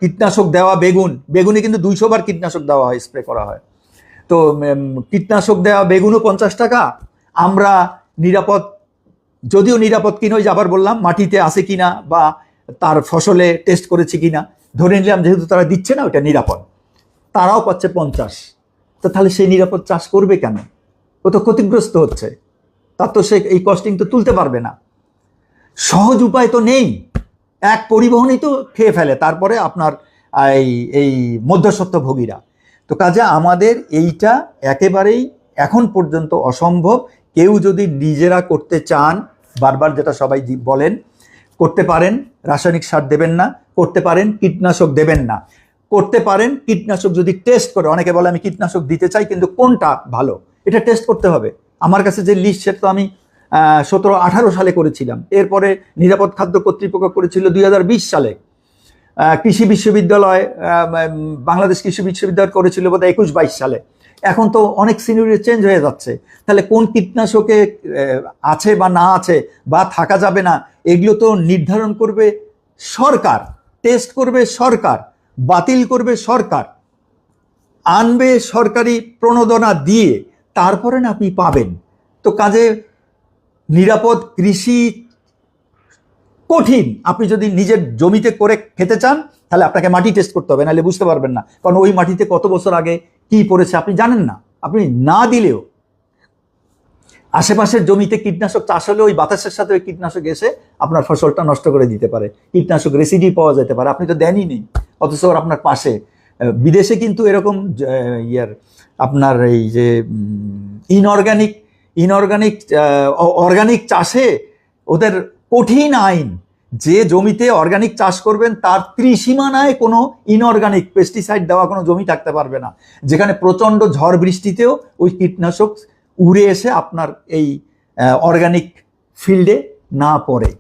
কীটনাশক দেওয়া বেগুনে কিন্তু 200 বার কীটনাশক দেওয়া হয়, স্প্রে করা হয়। তো কীটনাশক দেওয়া বেগুনও 50 টাকা। আমরা নিরাপদ, যদিও নিরাপদ কিনা, ওই যে আবার বললাম মাটিতে আছে কিনা বা তার ফসলে টেস্ট করেছে কিনা, ধরে নিলাম যেহেতু তারা দিচ্ছে না ওটা নিরাপদ, তারাও পাচ্ছে 50। তো তাহলে সেই নিরাপদ চাষ করবে কেন? ও তো ক্ষতিগ্রস্ত হচ্ছে, তার তো সে এই কস্টিং তো তুলতে পারবে না। সহজ উপায় তো নেই, এক পরিবহনই তো খেয়ে ফেলে, তারপরে আপনার এই মধ্যস্বত্বভোগীরা। তো কাজে আমাদের এইটা একেবারেই এখন পর্যন্ত অসম্ভব। কেউ যদি নিজেরা করতে চান, বারবার যেটা সবাই বলেন, করতে পারেন রাসায়নিক সার দেবেন না, করতে পারেন কীটনাশক দেবেন না, করতে পারেন কীটনাশক যদি টেস্ট করে, অনেকে বলে আমি কীটনাশক দিতে চাই কিন্তু কোনটা ভালো এটা টেস্ট করতে হবে। আমার কাছে যে লিস্ট সেটা তো আমি 17-18 সালে করেছিলাম, এরপরে নিরাপদ খাদ্য কর্তৃপক্ষ করেছিল 2020 সালে, কৃষি বিশ্ববিদ্যালয় বাংলাদেশ কৃষি বিশ্ববিদ্যালয় করেছিল বোধহয় 21-22 সালে। এখন তো অনেক সিনিয়রিটি চেঞ্জ হয়ে যাচ্ছে, তাহলে কোন কীটনাশকে আছে বা না আছে বা থাকা যাবে না এগুলো তো নির্ধারণ করবে সরকার, টেস্ট করবে সরকার, বাতিল করবে সরকার, আনবে সরকারি প্রণোদনা দিয়ে, তারপরে না আপনি পাবেন। তো কাজে নিরাপদ কৃষি কঠিন। আপনি যদি নিজের জমিতে করে খেতে চান তাহলে আপনাকে মাটি টেস্ট করতে হবে, নাহলে বুঝতে পারবেন না, কারণ ওই মাটিতে কত বছর আগে কি পড়েছে আপনি জানেন না। আপনি না দিলেও আশেপাশের জমিতে কীটনাশক চাষ হলে ওই বাতাসের সাথে ওই কীটনাশক এসে আপনার ফসলটা নষ্ট করে দিতে পারে, কীটনাশক রেসিডি পাওয়া যেতে পারে, আপনি তো দেনই নেই, অথচ ওর আপনার পাশে। বিদেশে কিন্তু এরকম আপনার এই যে অর্গানিক চাষে ওদের কঠিন আইন, যে জমিতে অর্গানিক চাষ করবেন তার ত্রিসীমানায় কোনো ইনঅর্গানিক পেস্টিসাইড দেওয়া কোনো জমি থাকতে পারবে না, যেখানে প্রচণ্ড ঝড় বৃষ্টিতেও ওই কীটনাশক উড়ে এসে আপনার এই অর্গানিক ফিল্ডে না পড়ে।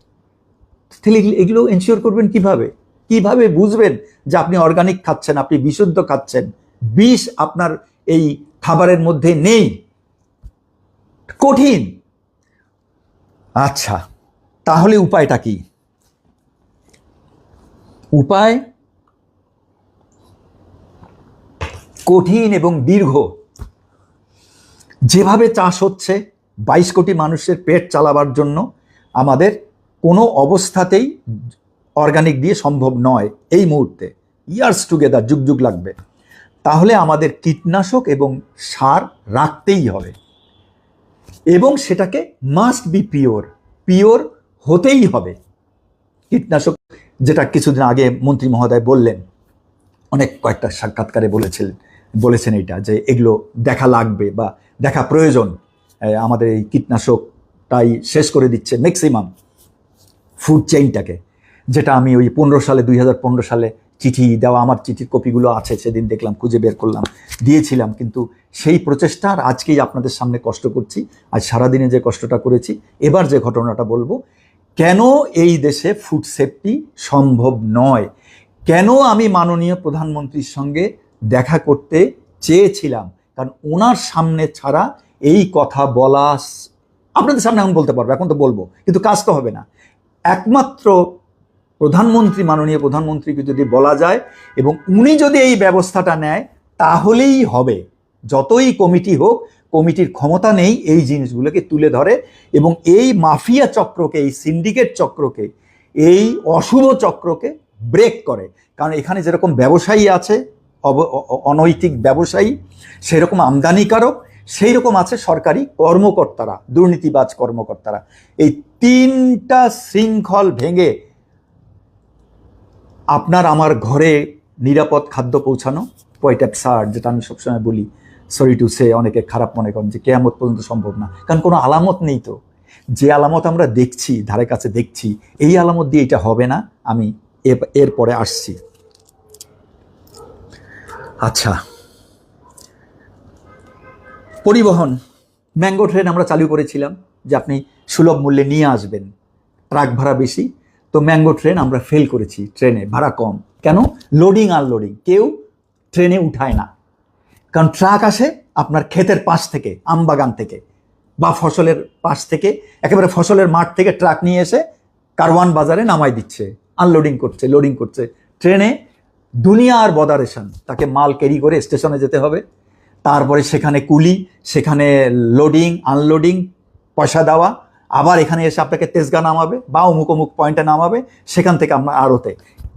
তাহলে এগুলো এনশিওর করবেন কিভাবে? কিভাবে বুঝবেন যে আপনি অর্গানিক খাচ্ছেন, আপনি বিশুদ্ধ খাচ্ছেন, বিষ আপনার এই খাবারের মধ্যে নেই? কঠিন। আচ্ছা, তাহলে উপায়টা কি? উপায় কঠিন এবং দীর্ঘ। যেভাবে চাষ হচ্ছে 22 কোটি মানুষের পেট চালাবার জন্য আমাদের কোনো অবস্থাতেই অর্গানিক দিয়ে সম্ভব নয় এই মুহূর্তে, ইয়ার্স টুগেদার, যুগ যুগ লাগবে। তাহলে আমাদের কীটনাশক এবং সার রাখতেই হবে, এবং সেটাকে মাস্ট বি পিওর হতেই হবে। কীটনাশক, যেটা কিছুদিন আগে মন্ত্রী মহোদয় বললেন, অনেক কয়েকটা সাক্ষাৎকারে বলেছেন এটা, যে এগুলো দেখা লাগবে বা দেখা প্রয়োজন। আমাদের এই কীটনাশকটাই শেষ করে দিচ্ছে ম্যাক্সিমাম ফুড চেইনটাকে, যেটা আমি ওই 2015 সালে চিঠি দেওয়া, আমার চিঠির কপিগুলো আছে, সেদিন দেখলাম, খুঁজে বের করলাম, দিয়েছিলাম। কিন্তু সেই প্রচেষ্টার আজকেই আপনাদের সামনে কষ্ট করছি, আজ সারাদিনে যে কষ্টটা করেছি। এবার যে ঘটনাটা বলবো, কেন এই দেশে ফুড সেফটি সম্ভব নয়, কেন আমি মাননীয় প্রধানমন্ত্রীর সঙ্গে দেখা করতে চেয়েছিলাম, কারণ ওনার সামনে ছাড়া এই কথা বলা, আপনাদের সামনে এখন বলতে পারবো, এখন তো বলবো, কিন্তু কাজ তো হবে না। একমাত্র প্রধানমন্ত্রী, মাননীয় প্রধানমন্ত্রীকে যদি বলা যায় এবং উনি যদি এই ব্যবস্থাটা নেয় তাহলেই হবে। যতই কমিটি হোক, কমিটির ক্ষমতা নেই এই জিনিসগুলোকে তুলে ধরে এবং এই মাফিয়া চক্রকে, এই সিন্ডিকেট চক্রকে, এই অশুভ চক্রকে ব্রেক করে। কারণ এখানে যেরকম ব্যবসায়ী আছে, অনৈতিক ব্যবসায়ী, সেরকম আমদানিকারক, সেই রকম আছে সরকারি কর্মকর্তারা, দুর্নীতিবাজ কর্মকর্তারা। এই তিনটা শৃঙ্খল ভেঙে আপনার আমার ঘরে নিরাপদ খাদ্য পৌঁছানো, পয়েন্ট অ্যাবসার্ড, যেটা আমি সবসময় বলি, সরি টু সে, অনেকে খারাপ মনে করেন যে কিয়ামত পর্যন্ত সম্ভব না, কারণ কোনো আলামত নেই তো। যে আলামত আমরা দেখছি, ধারে কাছে দেখছি, এই আলামত দিয়ে এটা হবে না। আমি এরপরে আসছি। আচ্ছা, পরিবহন, ম্যাঙ্গো ট্রেন আমরা চালু করেছিলাম যে আপনি সুলভ মূল্যে নিয়ে আসবেন, ট্রাক ভাড়া বেশি, তো ম্যাঙ্গো ট্রেন আমরা ফেল করেছি। ট্রেনে ভাড়া কম কেন? লোডিং আনলোডিং কেউ ট্রেনে উঠায় না, কারণ ট্রাক আসে আপনার ক্ষেতের পাশ থেকে, আমবাগান থেকে বা ফসলের পাশ থেকে, একেবারে ফসলের মাঠ থেকে ট্রাক নিয়ে এসে কারওয়ান বাজারে নামাই দিচ্ছে, আনলোডিং করছে, লোডিং করছে। ট্রেনে দুনিয়ার বদারেশন, তাকে মাল ক্যারি করে স্টেশনে যেতে হবে, তারপরে সেখানে কুলি, সেখানে লোডিং আনলোডিং, পয়সা দেওয়া, আবার এখানে এসে আপনাকে তেজগাঁ নামাবে বা অমুক অমুক পয়েন্টে নামাবে, সেখান থেকে আপনার আড়তে।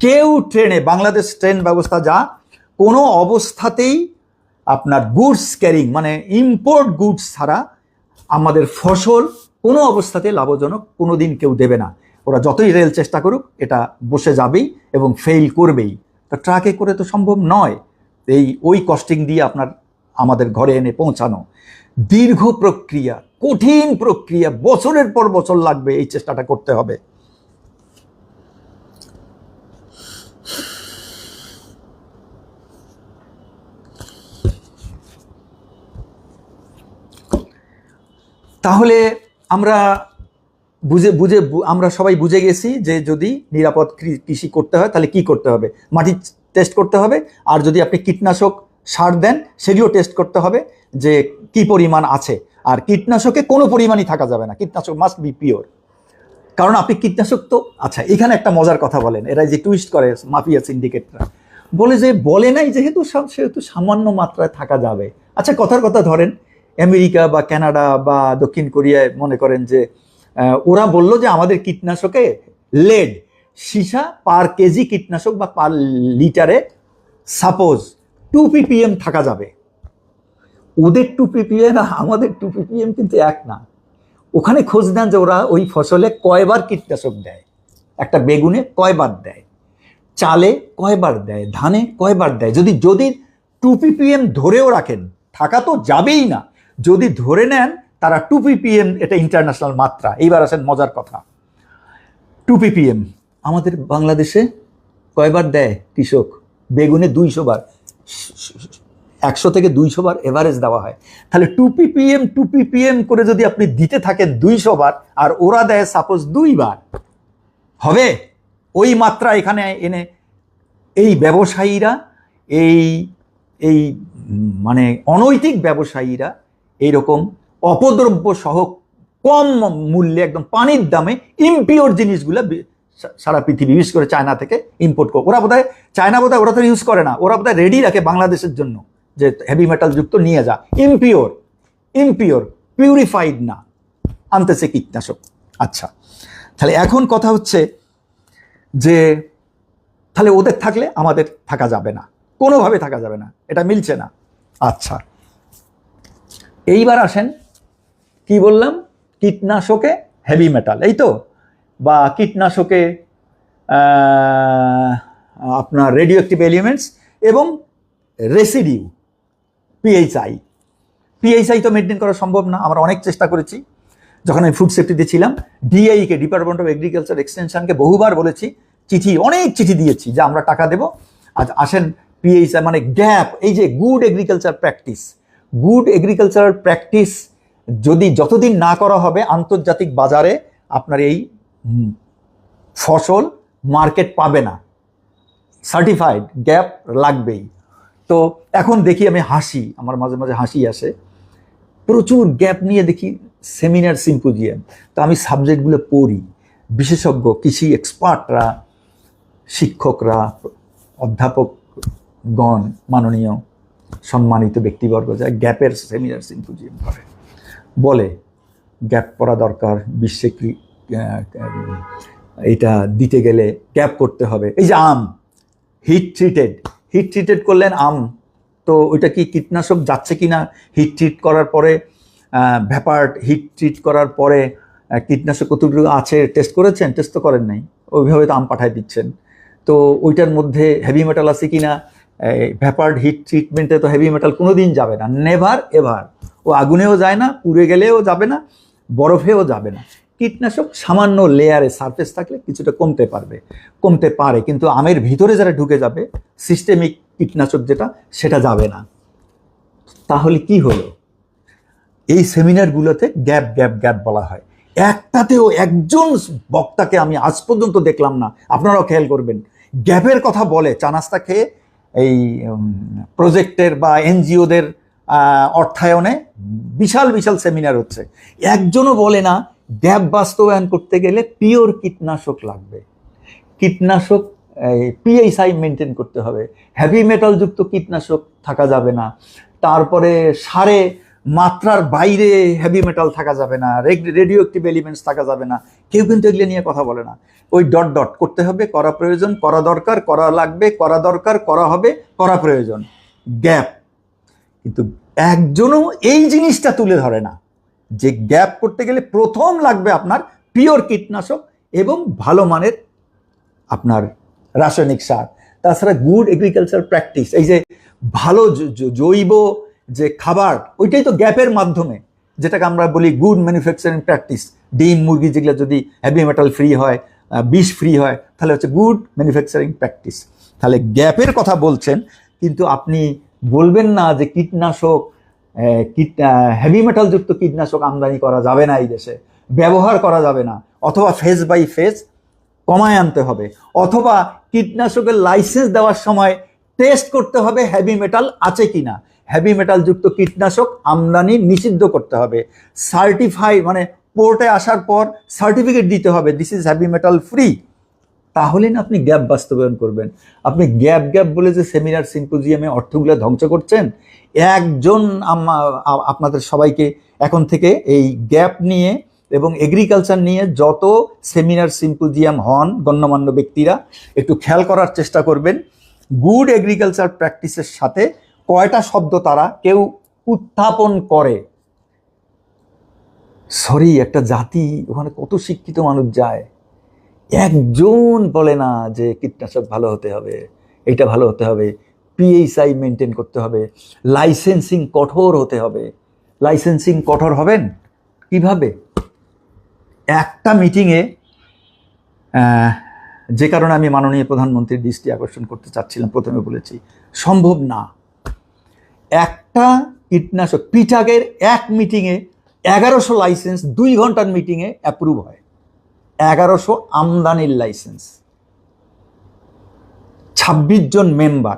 কেউ ট্রেনে, বাংলাদেশ ট্রেন ব্যবস্থা যা, কোনো অবস্থাতেই আপনার গুডস ক্যারিং মানে ইম্পোর্ট গুডস ছাড়া আমাদের ফসল কোনো অবস্থাতে লাভজনক কোনো দিন কেউ দেবে না। ওরা যতই রেল চেষ্টা করুক, এটা বসে যাবেই এবং ফেল করবেই। তো ট্রাকে করে তো সম্ভব নয় ওই কস্টিং দিয়ে আপনার আমাদের ঘরে এনে পৌঁছানো। দীর্ঘ প্রক্রিয়া, কঠিন প্রক্রিয়া, বছরের পর বছর লাগবে, এই চেষ্টাটা করতে হবে। তাহলে আমরা আমরা সবাই বুঝে গেছি যে যদি নিরাপদ কৃষি করতে হয় তাহলে কি করতে হবে। মাটি টেস্ট করতে হবে, আর যদি আপনি কীটনাশক সার দেন সেগুলো টেস্ট করতে হবে যে কি পরিমাণ আছে। আর কীটনাশকে কোনো পরিমাণই থাকা যাবে না, কীটনাশক মাস্ট বি পিওর। কারণ আপনি কীটনাশক তো, আচ্ছা এখানে একটা মজার কথা বলেন, এরা যে টুইস্ট করে মাফিয়া সিন্ডিকেটরা, বলে যে বলে নাই যেহেতু সেহেতু সামান্য মাত্রায় থাকা যাবে। আচ্ছা কথার কথা ধরেন আমেরিকা বা কানাডা বা দক্ষিণ কোরিয়ায় মনে করেন যে ওরা বললো যে আমাদের কীটনাশকে লেড সীসা পার কেজি কীটনাশক বা পার লিটারে সাপোজ 2 ppm থাকা যাবে। ওদের 2 ppm আমাদের 2 ppm কিন্তু এক না। ওখানে খোঁজ দেন যে ওরা ওই ফসলে কয়বার কীটনাশক দেয়, একটা বেগুনে কয়বার দেয়, চালে কয়বার দেয়, ধানে কয়বার দেয়। যদি 2 ppm ধরেও রাখেন, থাকা তো যাবেই না, যদি ধরে নেন তারা 2 ppm, এটা ইন্টারন্যাশনাল মাত্রা। এইবার আসেন মজার কথা, 2 ppm আমাদের বাংলাদেশে কয়বার দেয় কৃষক? বেগুনে 200 বার, 100 থেকে 200 বার এভারেজ দেওয়া হয়। তাহলে 2 ppm করে যদি আপনি দিতে থাকেন 200 বার, আর ওরা দেয় সাপোজ 2 বার, হবে? ওই মাত্রা এখানে এনে এই ব্যবসায়ীরা, এই মানে অনৈতিক ব্যবসায়ীরা এইরকম অপদ্রব্য সহ কম মূল্যে একদম পানির দামে ইম্পিওর জিনিসগুলো সারা পৃথিবী, বিশেষ করে চায়না থেকে ইম্পোর্ট করে। ওরা বোধহয় চায়না ওরা তো ইউজ করে না, ওরা বোধহয় রেডি রাখে বাংলাদেশের জন্য যে হেভি মেটাল যুক্ত নিয়ে যা, ইম্পিওর পিউরিফাইড না, আনতেছে কীটনাশক। আচ্ছা তাহলে এখন কথা হচ্ছে যে তাহলে ওদের থাকলে আমাদের থাকা যাবে না, কোনোভাবে থাকা যাবে না, এটা মিলছে না। আচ্ছা এইবার আসেন, কি বললাম, কীটনাশকে হেভি মেটাল, এই তো, বা কীটনাশকে আপনার রেডিও অ্যাক্টিভ এলিমেন্টস এবং রেসিডিউ পিএইচআই তো মেনটেন করা সম্ভব না। আমরা অনেক চেষ্টা করেছি, যখন আমি ফুড সেফটিতে ছিলাম ডিআইকে, ডিপার্টমেন্ট অফ এগ্রিকালচার এক্সটেনশনকে বহুবার বলেছি, অনেক চিঠি দিয়েছি যে আমরা টাকা দেবো, আজ আসেন পিএইচআই মানে গ্যাপ, এই যে গুড এগ্রিকালচার প্র্যাকটিস যদি যতদিন না করা হবে আন্তর্জাতিক বাজারে আপনার এই ফসল মার্কেট পাবে না, সার্টিফাইড গ্যাপ লাগবেই। তো এখন দেখি আমি হাসি, আমার মাঝে মাঝে হাসি আসে, প্রচুর গ্যাপ নিয়ে দেখি সেমিনার সিম্পোজিয়াম। তো আমি সাবজেক্টগুলো পড়ি, বিশেষজ্ঞ কৃষি এক্সপার্টরা, শিক্ষকরা, অধ্যাপকগণ, মাননীয় সম্মানিত ব্যক্তিবর্গ যায় গ্যাপের সেমিনার সিম্পোজিয়াম করে, বলে গ্যাপ করা দরকার, বিশ্বে কি এইটা দিতে গেলে গ্যাপ করতে হবে। এই যে আম হিট ট্রিটেড করলেন আম, তো ওইটা কি কীটনাশক যাচ্ছে কি না, হিট ট্রিট করার পরে হিট ট্রিট করার পরে কীটনাশক কতটুকু আছে টেস্ট করেছেন? টেস্ট তো করেন নাই, ওইভাবে তো আম পাঠায় দিচ্ছেন। তো ওইটার মধ্যে হেভি মেটাল আছে কি না, ভ্যাপার্ড হিট ট্রিটমেন্টে তো হেভি মেটাল কোনো দিন যাবে না, নেভার এভার। ও আগুনেও যায় না, পুড়ে গেলেও যাবে না, বরফেও যাবে না। কীটনাশক সামান্য লেয়ারে সারফেস থাকলে কিছুটা কমতে পারে, কিন্তু আমের ভিতরে যারা ঢুকে যাবে সিস্টেমিক কীটনাশক যেটা, সেটা যাবে না। তাহলে কি হলো? এই সেমিনারগুলোতে গ্যাপ বলা হয়, একটাতেও একজন বক্তাকে আমি আজ পর্যন্ত দেখলাম না, আপনারাও খেয়াল করবেন, গ্যাপের কথা বলে চা নাস্তা খেয়ে এই প্রজেক্টের বা এনজিওদের অর্থায়নে বিশাল সেমিনার হচ্ছে, একজনও বলে না গ্যাপ বাস্তবায়ন করতে গেলে পিওর কীটনাশক লাগবে, কীটনাশক পিএইচআই মেনটেন করতে হবে, হেভি মেটাল যুক্ত কীটনাশক থাকা যাবে না, তারপরে সারে মাত্রার বাইরে হেভি মেটাল থাকা যাবে না, রেডিও অ্যাক্টিভ এলিমেন্টস থাকা যাবে না। কেউ কিন্তু এগুলো নিয়ে কথা বলে না। ওই ডট করতে হবে, করা প্রয়োজন, করা দরকার, করা লাগবে, করা দরকার, করা হবে, করা প্রয়োজন, গ্যাপ। কিন্তু একজনও এই জিনিসটা তুলে ধরে না যে গ্যাপ করতে গেলে প্রথম লাগবে আপনার পিওর কীটনাশক এবং ভালো মানের আপনার রাসায়নিক সার। তাছাড়া গুড এগ্রিকালচার প্র্যাকটিস, এই যে ভালো জৈব যে খাবার, ওইটাই তো গ্যাপের মাধ্যমে, যেটাকে আমরা বলি গুড ম্যানুফ্যাকচারিং প্র্যাকটিস। ডিম, মুরগি যেগুলো যদি হেভি মেটাল ফ্রি হয়, বিষ ফ্রি হয়, তাহলে হচ্ছে গুড ম্যানুফ্যাকচারিং প্র্যাকটিস। তাহলে গ্যাপের কথা বলছেন, কিন্তু আপনি বলবেন না যে কীটনাশক হেভি মেটালযুক্ত কীটনাশক আমদানি করা যাবে না এই দেশে, ব্যবহার করা যাবে না, অথবা ফেজ বাই ফেজ কমায় আনতে হবে, অথবা কীটনাশকের লাইসেন্স দেওয়ার সময় টেস্ট করতে হবে হেভি মেটাল আছে কিনা, হেভি মেটালযুক্ত কীটনাশক আমদানি নিষিদ্ধ করতে হবে, সার্টিফাই মানে পোর্টে আসার পর সার্টিফিকেট দিতে হবে this is heavy metal free. তাহলে না আপনি গ্যাপ বাস্তবায়ন করবেন। আপনি গ্যাপ গ্যাপ বলে যে সেমিনার সিম্পোজিয়ামে অর্থগুলো ধ্বংস করছেন, একজন আপনাদের সবাইকে এখন থেকে এই গ্যাপ নিয়ে এবং এগ্রিকালচার নিয়ে যত সেমিনার সিম্পোজিয়াম হন গণ্যমান্য ব্যক্তিরা একটু খেয়াল করার চেষ্টা করবেন, গুড এগ্রিকালচার প্র্যাকটিসের সাথে কয়টা শব্দ তারা কেউ উত্থাপন করে। সরি, একটা জাতি ওখানে কত শিক্ষিত মানুষ যায়, একজন বলে না যে কীটনাশক ভালো হতে হবে, এটা ভালো হতে হবে, পিএইচআই মেনটেন করতে হবে, লাইসেন্সিং কঠোর হতে হবে। লাইসেন্সিং কঠোর হবেন কিভাবে? একটা মিটিংয়ে, যে কারণে আমি মাননীয় প্রধানমন্ত্রীর দৃষ্টি আকর্ষণ করতে চাচ্ছিলাম, প্রথমে বলেছি সম্ভব না। একটা কীটনাশক পিটাকের এক মিটিংয়ে 1100 লাইসেন্স, 2 ঘন্টার মিটিংয়ে অ্যাপ্রুভ হয়। 1100 আমদানির লাইসেন্স, 26 জন মেম্বার।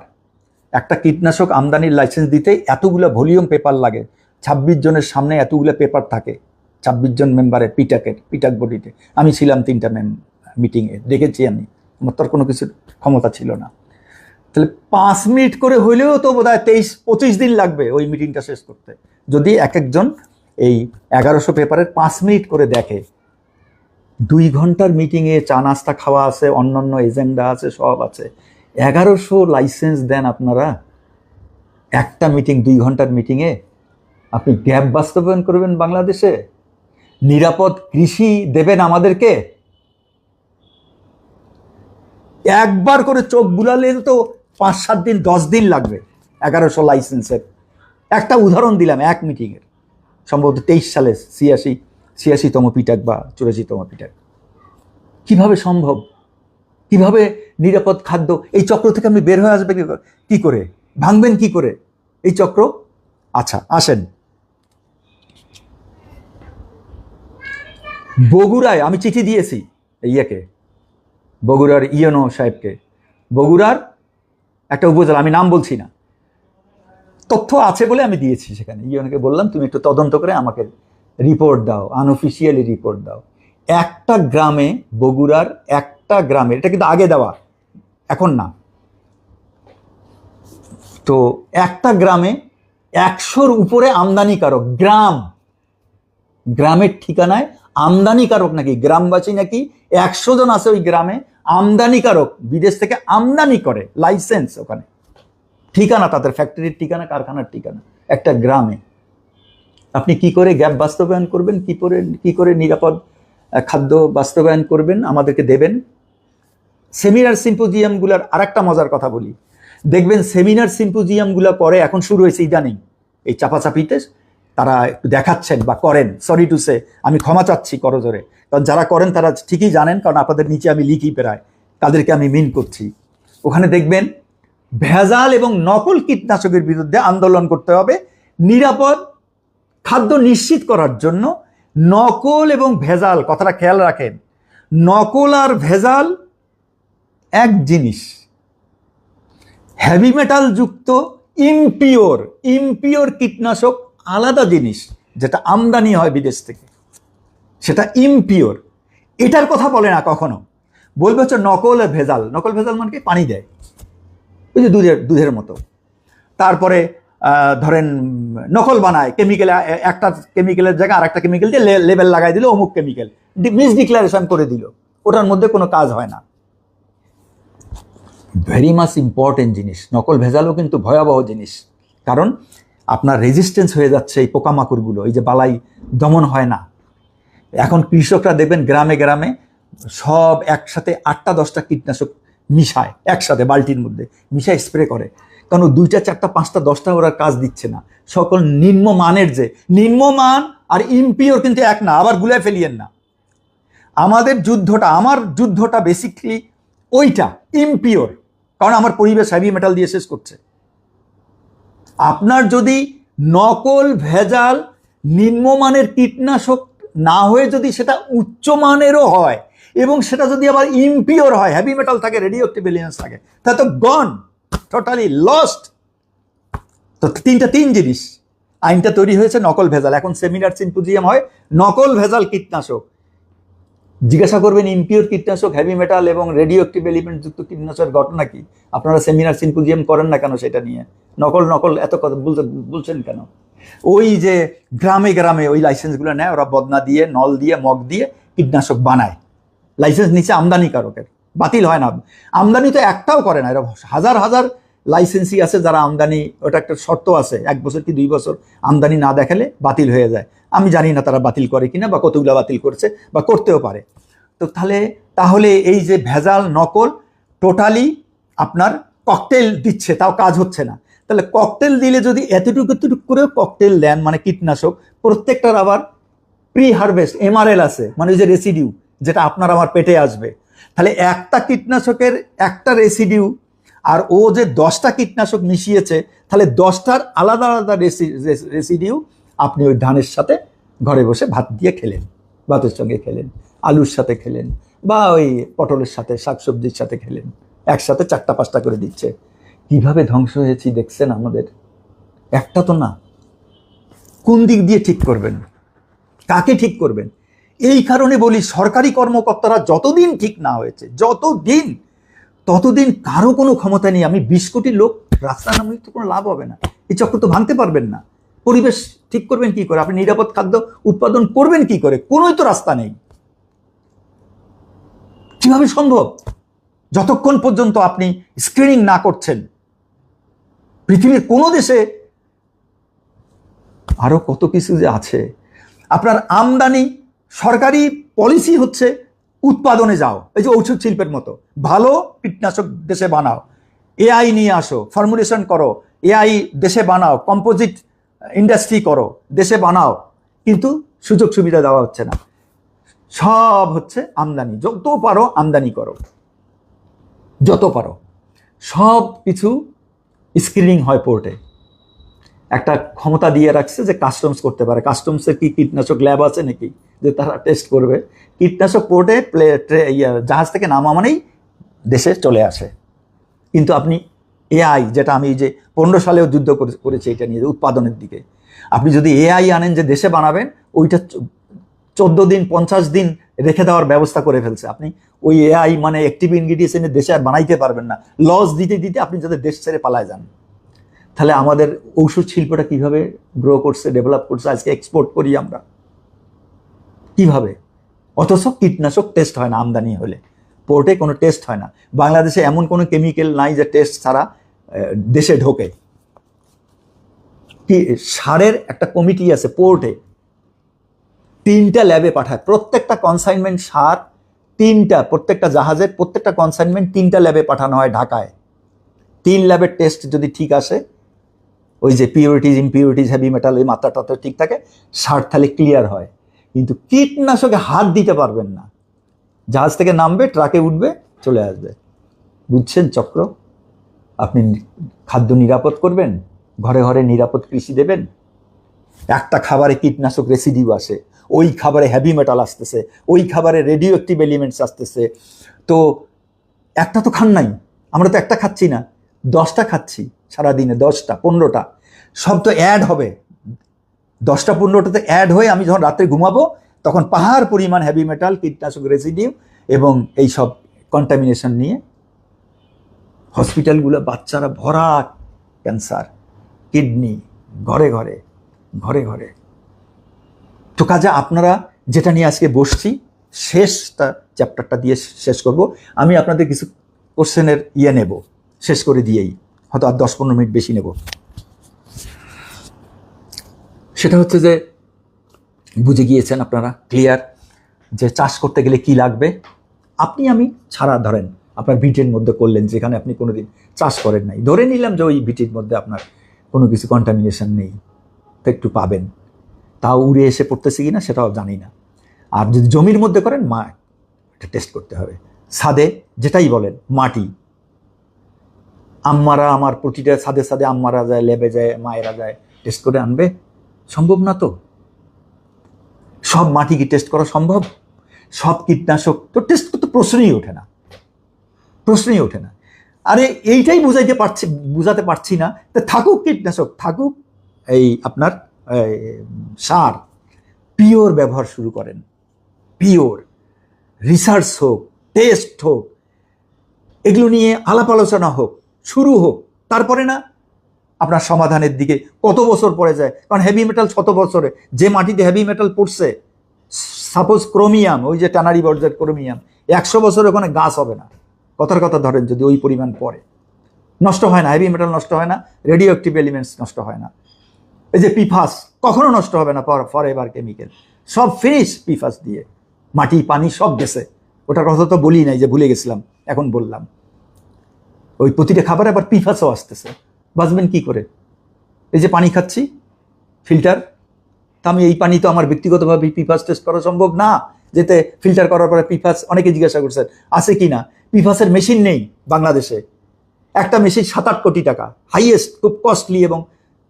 একটা কীটনাশক আমদানির লাইসেন্স দিতে এতগুলো ভলিউম পেপার লাগে, 26 জনের সামনে এতগুলো পেপার থাকে, 26 জন মেম্বারের পিটাক বডিতে। আমি ছিলাম 3টা মিটিংয়ে, দেখেছি আমি, আমার তো আর কোনো কিছুর ক্ষমতা ছিল না। তাহলে 5 মিনিট করে হইলেও তো বোধহয় 23-25 দিন লাগবে ওই মিটিংটা শেষ করতে, যদি এক একজন এই 1100 পেপারের 5 মিনিট করে দেখে। 2 ঘন্টার মিটিংয়ে চা নাস্তা খাওয়া আছে, অন্যান্য এজেন্ডা আছে, সব আছে। 1100 লাইসেন্স দেন আপনারা একটা মিটিং, 2 ঘন্টার মিটিংয়ে। আপনি গ্যাপ বাস্তবায়ন করবেন বাংলাদেশে? নিরাপদ কৃষি দেবেন আমাদেরকে? একবার করে চোখ বুলালে তো 5-7 দিন 10 দিন লাগবে 1100 লাইসেন্সের। একটা উদাহরণ দিলাম এক মিটিংয়ের, সম্ভবত 23 সালে 86তম পিটাক বা 84তম পিটাক। কিভাবে সম্ভব? কিভাবে নিরাপদ খাদ্য? এই চক্র থেকে আপনি বের হয়ে আসবে কি করে? ভাঙবেন কি করে এই চক্র? আচ্ছা আসেন, বগুড়ায় আমি চিঠি দিয়েছি বগুড়ার ইয়নো সাহেবকে। বগুড়ার একটা উপজেলা, আমি নাম বলছি না, তথ্য আছে বলে আমি দিয়েছি সেখানে। ইয়নোকে বললাম তুমি একটু তদন্ত করে আমাকে রিপোর্ট দাও, আনঅফিসিয়ালি রিপোর্ট দাও। একটা গ্রামে, বগুড়ার একটা গ্রামে, এটা কিন্তু আগে দেওয়া, এখন না, তো একটা গ্রামে 100-র উপরে আমদানিকারক গ্রামের ঠিকানায় আমদানিকারক নাকি, গ্রামবাসী নাকি 100 জন আছে ওই গ্রামে আমদানিকারক, বিদেশ থেকে আমদানি করে, লাইসেন্স ওখানে, ঠিকানা তাদের ফ্যাক্টরির ঠিকানা, কারখানার ঠিকানা, একটা গ্রামে। আপনি কি করে গ্যাপ বাস্তবায়ন করবেন? কি করে নিরাপদ খাদ্য বাস্তবায়ন করবেন? আমাদেরকে দেবেন। সেমিনার সিম্পোজিয়ামগুলোর আরেকটা মজার কথা বলি, দেখবেন সেমিনার সিম্পোজিয়ামগুলো করে, এখন শুরু হয়েছে ইদানিং, এই চাপাচাপিতে তারা একটু দেখাচ্ছেন বা করেন, সরি টু সে, আমি ক্ষমা চাচ্ছি করজোরে, কারণ যারা করেন তারা ঠিকই জানেন, কারণ আপনাদের নিচে আমি লিখি প্রায়, তাদেরকে আমি মিন করছি। ওখানে দেখবেন ভেজাল এবং নকল কীটনাশকের বিরুদ্ধে আন্দোলন করতে হবে, নিরাপদ খাদ্য নিশ্চিত করার জন্য। নকল এবং ভেজাল, কথাটা খেয়াল রাখেন, নকল আর ভেজাল এক জিনিস। হেভি মেটাল যুক্ত ইমপিওর কীটনাশক আলাদা জিনিস, যেটা আমদানি হয় বিদেশ থেকে, সেটা ইমপিওর। এটার কথা বলে না কখনো, বলবে হচ্ছে নকল ভেজাল। নকল ভেজাল মানে কি? পানি দেয়, ওই যে দুধের মতো। তারপরে ধরেন নকল বানায়, কেমিক্যাল, একটা কেমিক্যালের জায়গায় আর একটা কেমিক্যাল দিয়ে লেবেল লাগাই দিল অমুক কেমিক্যাল, মিস ডিক্লারেশন করে দিল, ওটার মধ্যে কোনো কাজ হয় না। ভেরি মাচ ইম্পর্টেন্ট জিনিস। নকল ভেজালও কিন্তু ভয়াবহ জিনিস, কারণ আপনার রেজিস্ট্যান্স হয়ে যাচ্ছে এই পোকামাকড়গুলো, এই যে বালাই দমন হয় না। এখন কৃষকরা দেখবেন গ্রামে গ্রামে সব একসাথে 8টা 10টা কীটনাশক মিশায়, একসাথে বালতির মধ্যে মিশায় স্প্রে করে, কারণ 2টা 4টা 5টা 10টা ওরা কাজ দিচ্ছে না। সকল নিম্নমানের, যে নিম্নমান আর ইমপিওর কিন্তু এক না, আবার গুলায় ফেলিয়েন না। আমার যুদ্ধটা বেসিকলি ওইটা ইমপিওর, কারণ আমার পরিবেশ হেভি মেটাল দিয়ে শেষ করছে। আপনার যদি নকল ভেজাল নিম্নমানের কীটনাশক না হয়ে যদি সেটা উচ্চমানেরও হয় এবং সেটা যদি আবার ইমপিওর হয়, হেভি মেটাল থাকে, রেডিও অ্যাক্টিভ এলিমেন্টস থাকে, তাহলে তো গন, টোটালি লস্ট। তো তিন জিনিস আইনটা তৈরি হয়েছে নকল ভেজাল। এখন সেমিনার সিম্পোজিয়াম হয় নকল ভেজাল কীটনাশক, জিজ্ঞাসা করবেন ইমপিওর কীটনাশক, হেভি মেটাল এবং রেডিও অ্যাক্টিভ এলিমেন্ট যুক্ত কীটনাশকের ঘটনা কি? আপনারা সেমিনার সিম্পোজিয়াম করেন না কেন সেটা নিয়ে? নকল নকল এত কথা বলছেন কেন? ওই যে গ্রামে গ্রামে ওই লাইসেন্সগুলো নেয়, ওরা বদনা দিয়ে, নল দিয়ে, মগ দিয়ে কীটনাশক বানায়, লাইসেন্স নিচে আমদানিকারকের, বাতিল হয় না। আমদানি তো একটাও করে না, এরা হাজার হাজার লাইসেন্সই আছে যারা আমদানি, ওটা একটা শর্ত আছে 1 বছর কি 2 বছর আমদানি না দেখালে বাতিল হয়ে যায়। আমি জানি না তারা বাতিল করে কিনা বা কতগুলো বাতিল করছে বা করতেও পারে। তো তাহলে এই যে ভেজাল নকল টোটালি আপনার ককটেল দিচ্ছে, তাও কাজ হচ্ছে না। তাহলে ককটেল দিলে যদি এতটুকু করেও ককটেল দেন, মানে কীটনাশক প্রত্যেকটার আবার প্রি হারভেস্ট এমআরএল আছে, মানে ওই যে রেসিডিউ যেটা আপনার আমার পেটে আসবে। তাহলে একটা কীটনাশকের একটা রেসিডিউ আর ও যে 10টা কীটনাশক মিশিয়েছে, তাহলে 10টার আলাদা আলাদা রেসিডিউ আপনি ওই ধানের সাথে ঘরে বসে ভাত দিয়ে খেলেন, ভাতের সঙ্গে খেলেন, আলুর সাথে খেলেন, বা ওই পটলের সাথে, শাকসবজির সাথে খেলেন, একসাথে 4টা-5টা করে দিচ্ছে। কিভাবে ধ্বংস হয়েছি দেখছেন আমাদের? একটা তো না, কোন দিক দিয়ে ঠিক করবেন, কাকে ঠিক করবেন? এই কারণে বলি সরকারি কর্মকর্তারা যতদিন ঠিক না হয়েছে, ততদিন কারো কোনো ক্ষমতা নেই। আমি 20 কোটি লোক রাস্তা নামলে তো কোনো লাভ হবে না, এই চক্র তো ভাঙতে পারবেন না। পরিবেশ ঠিক করবেন কি করে? আপনি নিরাপদ খাদ্য উৎপাদন করবেন কি করে? কোনোই তো রাস্তা নেই। কিভাবে সম্ভব? যতক্ষণ পর্যন্ত আপনি স্ক্রিনিং না করছেন, পৃথিবীর কোনো দেশে আরো কত কিছু যে আছে। আপনার আমদানি, সরকারি পলিসি হচ্ছে উৎপাদনে যাও, এই যে ঔষধ শিল্পের মতো, ভালো কীটনাশক দেশে বানাও, এআই নিয়ে আসো, ফর্মুলেশন করো, এআই দেশে বানাও, কম্পোজিট ইন্ডাস্ট্রি করো, দেশে বানাও, কিন্তু সুযোগ সুবিধা দেওয়া হচ্ছে না। সব হচ্ছে আমদানি, যত পারো আমদানি করো, যত পারো। সব কিছু স্ক্রিনিং হয় পোর্টে, একটা ক্ষমতা দিয়ে রাখছে যে কাস্টমস করতে পারে। কাস্টমসের কি কীটনাশক ল্যাব আছে নাকি যে তারা টেস্ট করবে? কীটনাশক পোর্টে জাহাজ থেকে নামা মানেই দেশে চলে আসে। কিন্তু আপনি এআই, যেটা আমি যে 15 সালেও যুদ্ধ করেছি এটা নিয়ে, উৎপাদনের দিকে, আপনি যদি এআই আনেন যে দেশে বানাবেন, ওইটা 14 দিন 50 দিন রেখে দেওয়ার ব্যবস্থা করে ফেলছে। আপনি ওই এআই মানে অ্যাক্টিভ ইনগ্রিডিয়েন্টস এনে দেশে আর বানাইতে পারবেন না, লস দিতে দিতে আপনি যাতে দেশ ছেড়ে পালায় যান। তাহলে আমাদের ঔষধ শিল্পটা কিভাবে গ্রো করছে, ডেভেলপ করছে, আজকে এক্সপোর্ট করি আমরা কিভাবে? অথচ কীটনাশক টেস্ট হয় না আমদানি হলে, পোর্টে কোনো টেস্ট হয় না। বাংলাদেশে এমন কোনো কেমিক্যাল নাই যে টেস্ট ছাড়া দেশে ঢোকে। কি সারের একটা কমিটি আছে পোর্টে, 3টা ল্যাবে পাঠায়, প্রত্যেকটা কনসাইনমেন্ট সার 3টা, প্রত্যেকটা জাহাজের প্রত্যেকটা কনসাইনমেন্ট 3টা ল্যাবে পাঠানো হয় ঢাকায়। 3 ল্যাবের টেস্ট যদি ঠিক আসে, ওই যে পিউরিটিজ, ইমপিউরিটিজ, হেভি মেটাল, ওই মাত্রাটা ঠিক থাকে, সার তাহলে ক্লিয়ার হয়। কিন্তু কীটনাশকে হাত দিতে পারবেন না, জাহাজ থেকে নামবে, ট্রাকে উঠবে, চলে আসবে। বুঝছেন চক্র? আপনি খাদ্য নিরাপদ করবেন, ঘরে ঘরে নিরাপদ কৃষি দেবেন, একটা খাবারে কীটনাশক রেসিডিউ আসে, ওই খাবারে হেভি মেটাল আসতেছে, ওই খাবারে রেডিও অ্যাক্টিভ এলিমেন্টস আসতেছে। তো একটা তো খান নাই, আমরা তো একটা খাচ্ছি না, 10টা খাচ্ছি সারাদিনে, 10টা 15টা, সব তো অ্যাড হবে। 10টা 15টাতে অ্যাড হয়ে আমি যখন রাত্রে ঘুমাবো, তখন পাহাড় পরিমাণ হেভি মেটাল, কীটনাশক রেসিডিউ এবং এই সব কন্টামিনেশন নিয়ে হসপিটালগুলো, বাচ্চারা ভরা ক্যান্সার, কিডনি, ঘরে ঘরে ঘরে ঘরে। তো কাজে আপনারা যেটা নিয়ে আজকে বসছি, শেষটা চ্যাপ্টারটা দিয়ে শেষ করব। আমি আপনাদের কিছু কোশ্চেনের নেব, শেষ করে দিয়েই, হয়তো আর 10-15 মিনিট বেশি নেব। সেটা হচ্ছে যে বুঝে গিয়েছেন আপনারা, ক্লিয়ার, যে চাষ করতে গেলে কি লাগবে। আপনি আমি ছাড়া ধরেন আপনার ভিটের মধ্যে করলেন, যেখানে আপনি কোনোদিন চাষ করেন নাই, ধরে নিলাম যে ওই ভিটের মধ্যে আপনার কোনো কিছু কন্টামিনেশন নেই, তো একটু পাবেন, তাও উড়ে এসে পড়তেছে কিনা সেটাও জানি না। আর যদি জমির মধ্যে করেন, এটা টেস্ট করতে হবে। ছাদে যেটাই বলেন, মাটি, আম্মারা, আমার প্রতিটা ছাদে ছাদে আম্মারা যায়, লেবে যায়, মায়েরা যায়, টেস্ট করে আনবে? সম্ভব না তো। সব মাটি কি টেস্ট করা সম্ভব? সব কীটনাশক তো টেস্ট করতে প্রশ্নই ওঠে না, প্রশ্নই ওঠে না। আরে এইটাই বুঝাতে পারছি না। তো থাকুক কীটনাশক, থাকুক এই আপনার সার, পিওর ব্যবহার শুরু করেন। পিওর রিসার্চ হোক, টেস্ট হোক, এগুলো নিয়ে আলাপ আলোচনা হোক, শুরু হোক, তারপরে না আপনার সমাধানের দিকে কত বছর পরে যায়। কারণ হেভি মেটাল শত বছরে, যে মাটিতে হেভি মেটাল পড়ছে, সাপোজ ক্রোমিয়াম, ওই যে টানারি বর্জ্যের ক্রোমিয়াম, 100 বছর ওখানে গাছ হবে না। কথার কথা ধরেন যদি ওই পরিমাণ পড়ে, নষ্ট হয় না, হেভি মেটাল নষ্ট হয় না, রেডিও অ্যাক্টিভ এলিমেন্টস নষ্ট হয় না। এই যে পিফাস কখনো নষ্ট হবে না, ফর এভার কেমিক্যাল, সব ফিনিশ পিফাস দিয়ে, মাটি পানি সব গেছে। ওটার কথা তো বলি নাই, যে ভুলে গেছিলাম, এখন বললাম। ওই প্রতিটা খাবারে আবার পিফাসও আসতেছে, বাঁচবেন কি করে? এই যে পানি খাচ্ছি ফিল্টার, তা আমি এই পানি তো আমার ব্যক্তিগতভাবে পিফাস টেস্ট করা সম্ভব না, যেতে ফিল্টার করার পরে পিফাস, অনেকে জিজ্ঞাসা করছেন আছে কি না। পিফাসের মেশিন নেই বাংলাদেশে, একটা মেশিন 7-8 কোটি টাকা, হাইয়েস্ট, খুব কস্টলি এবং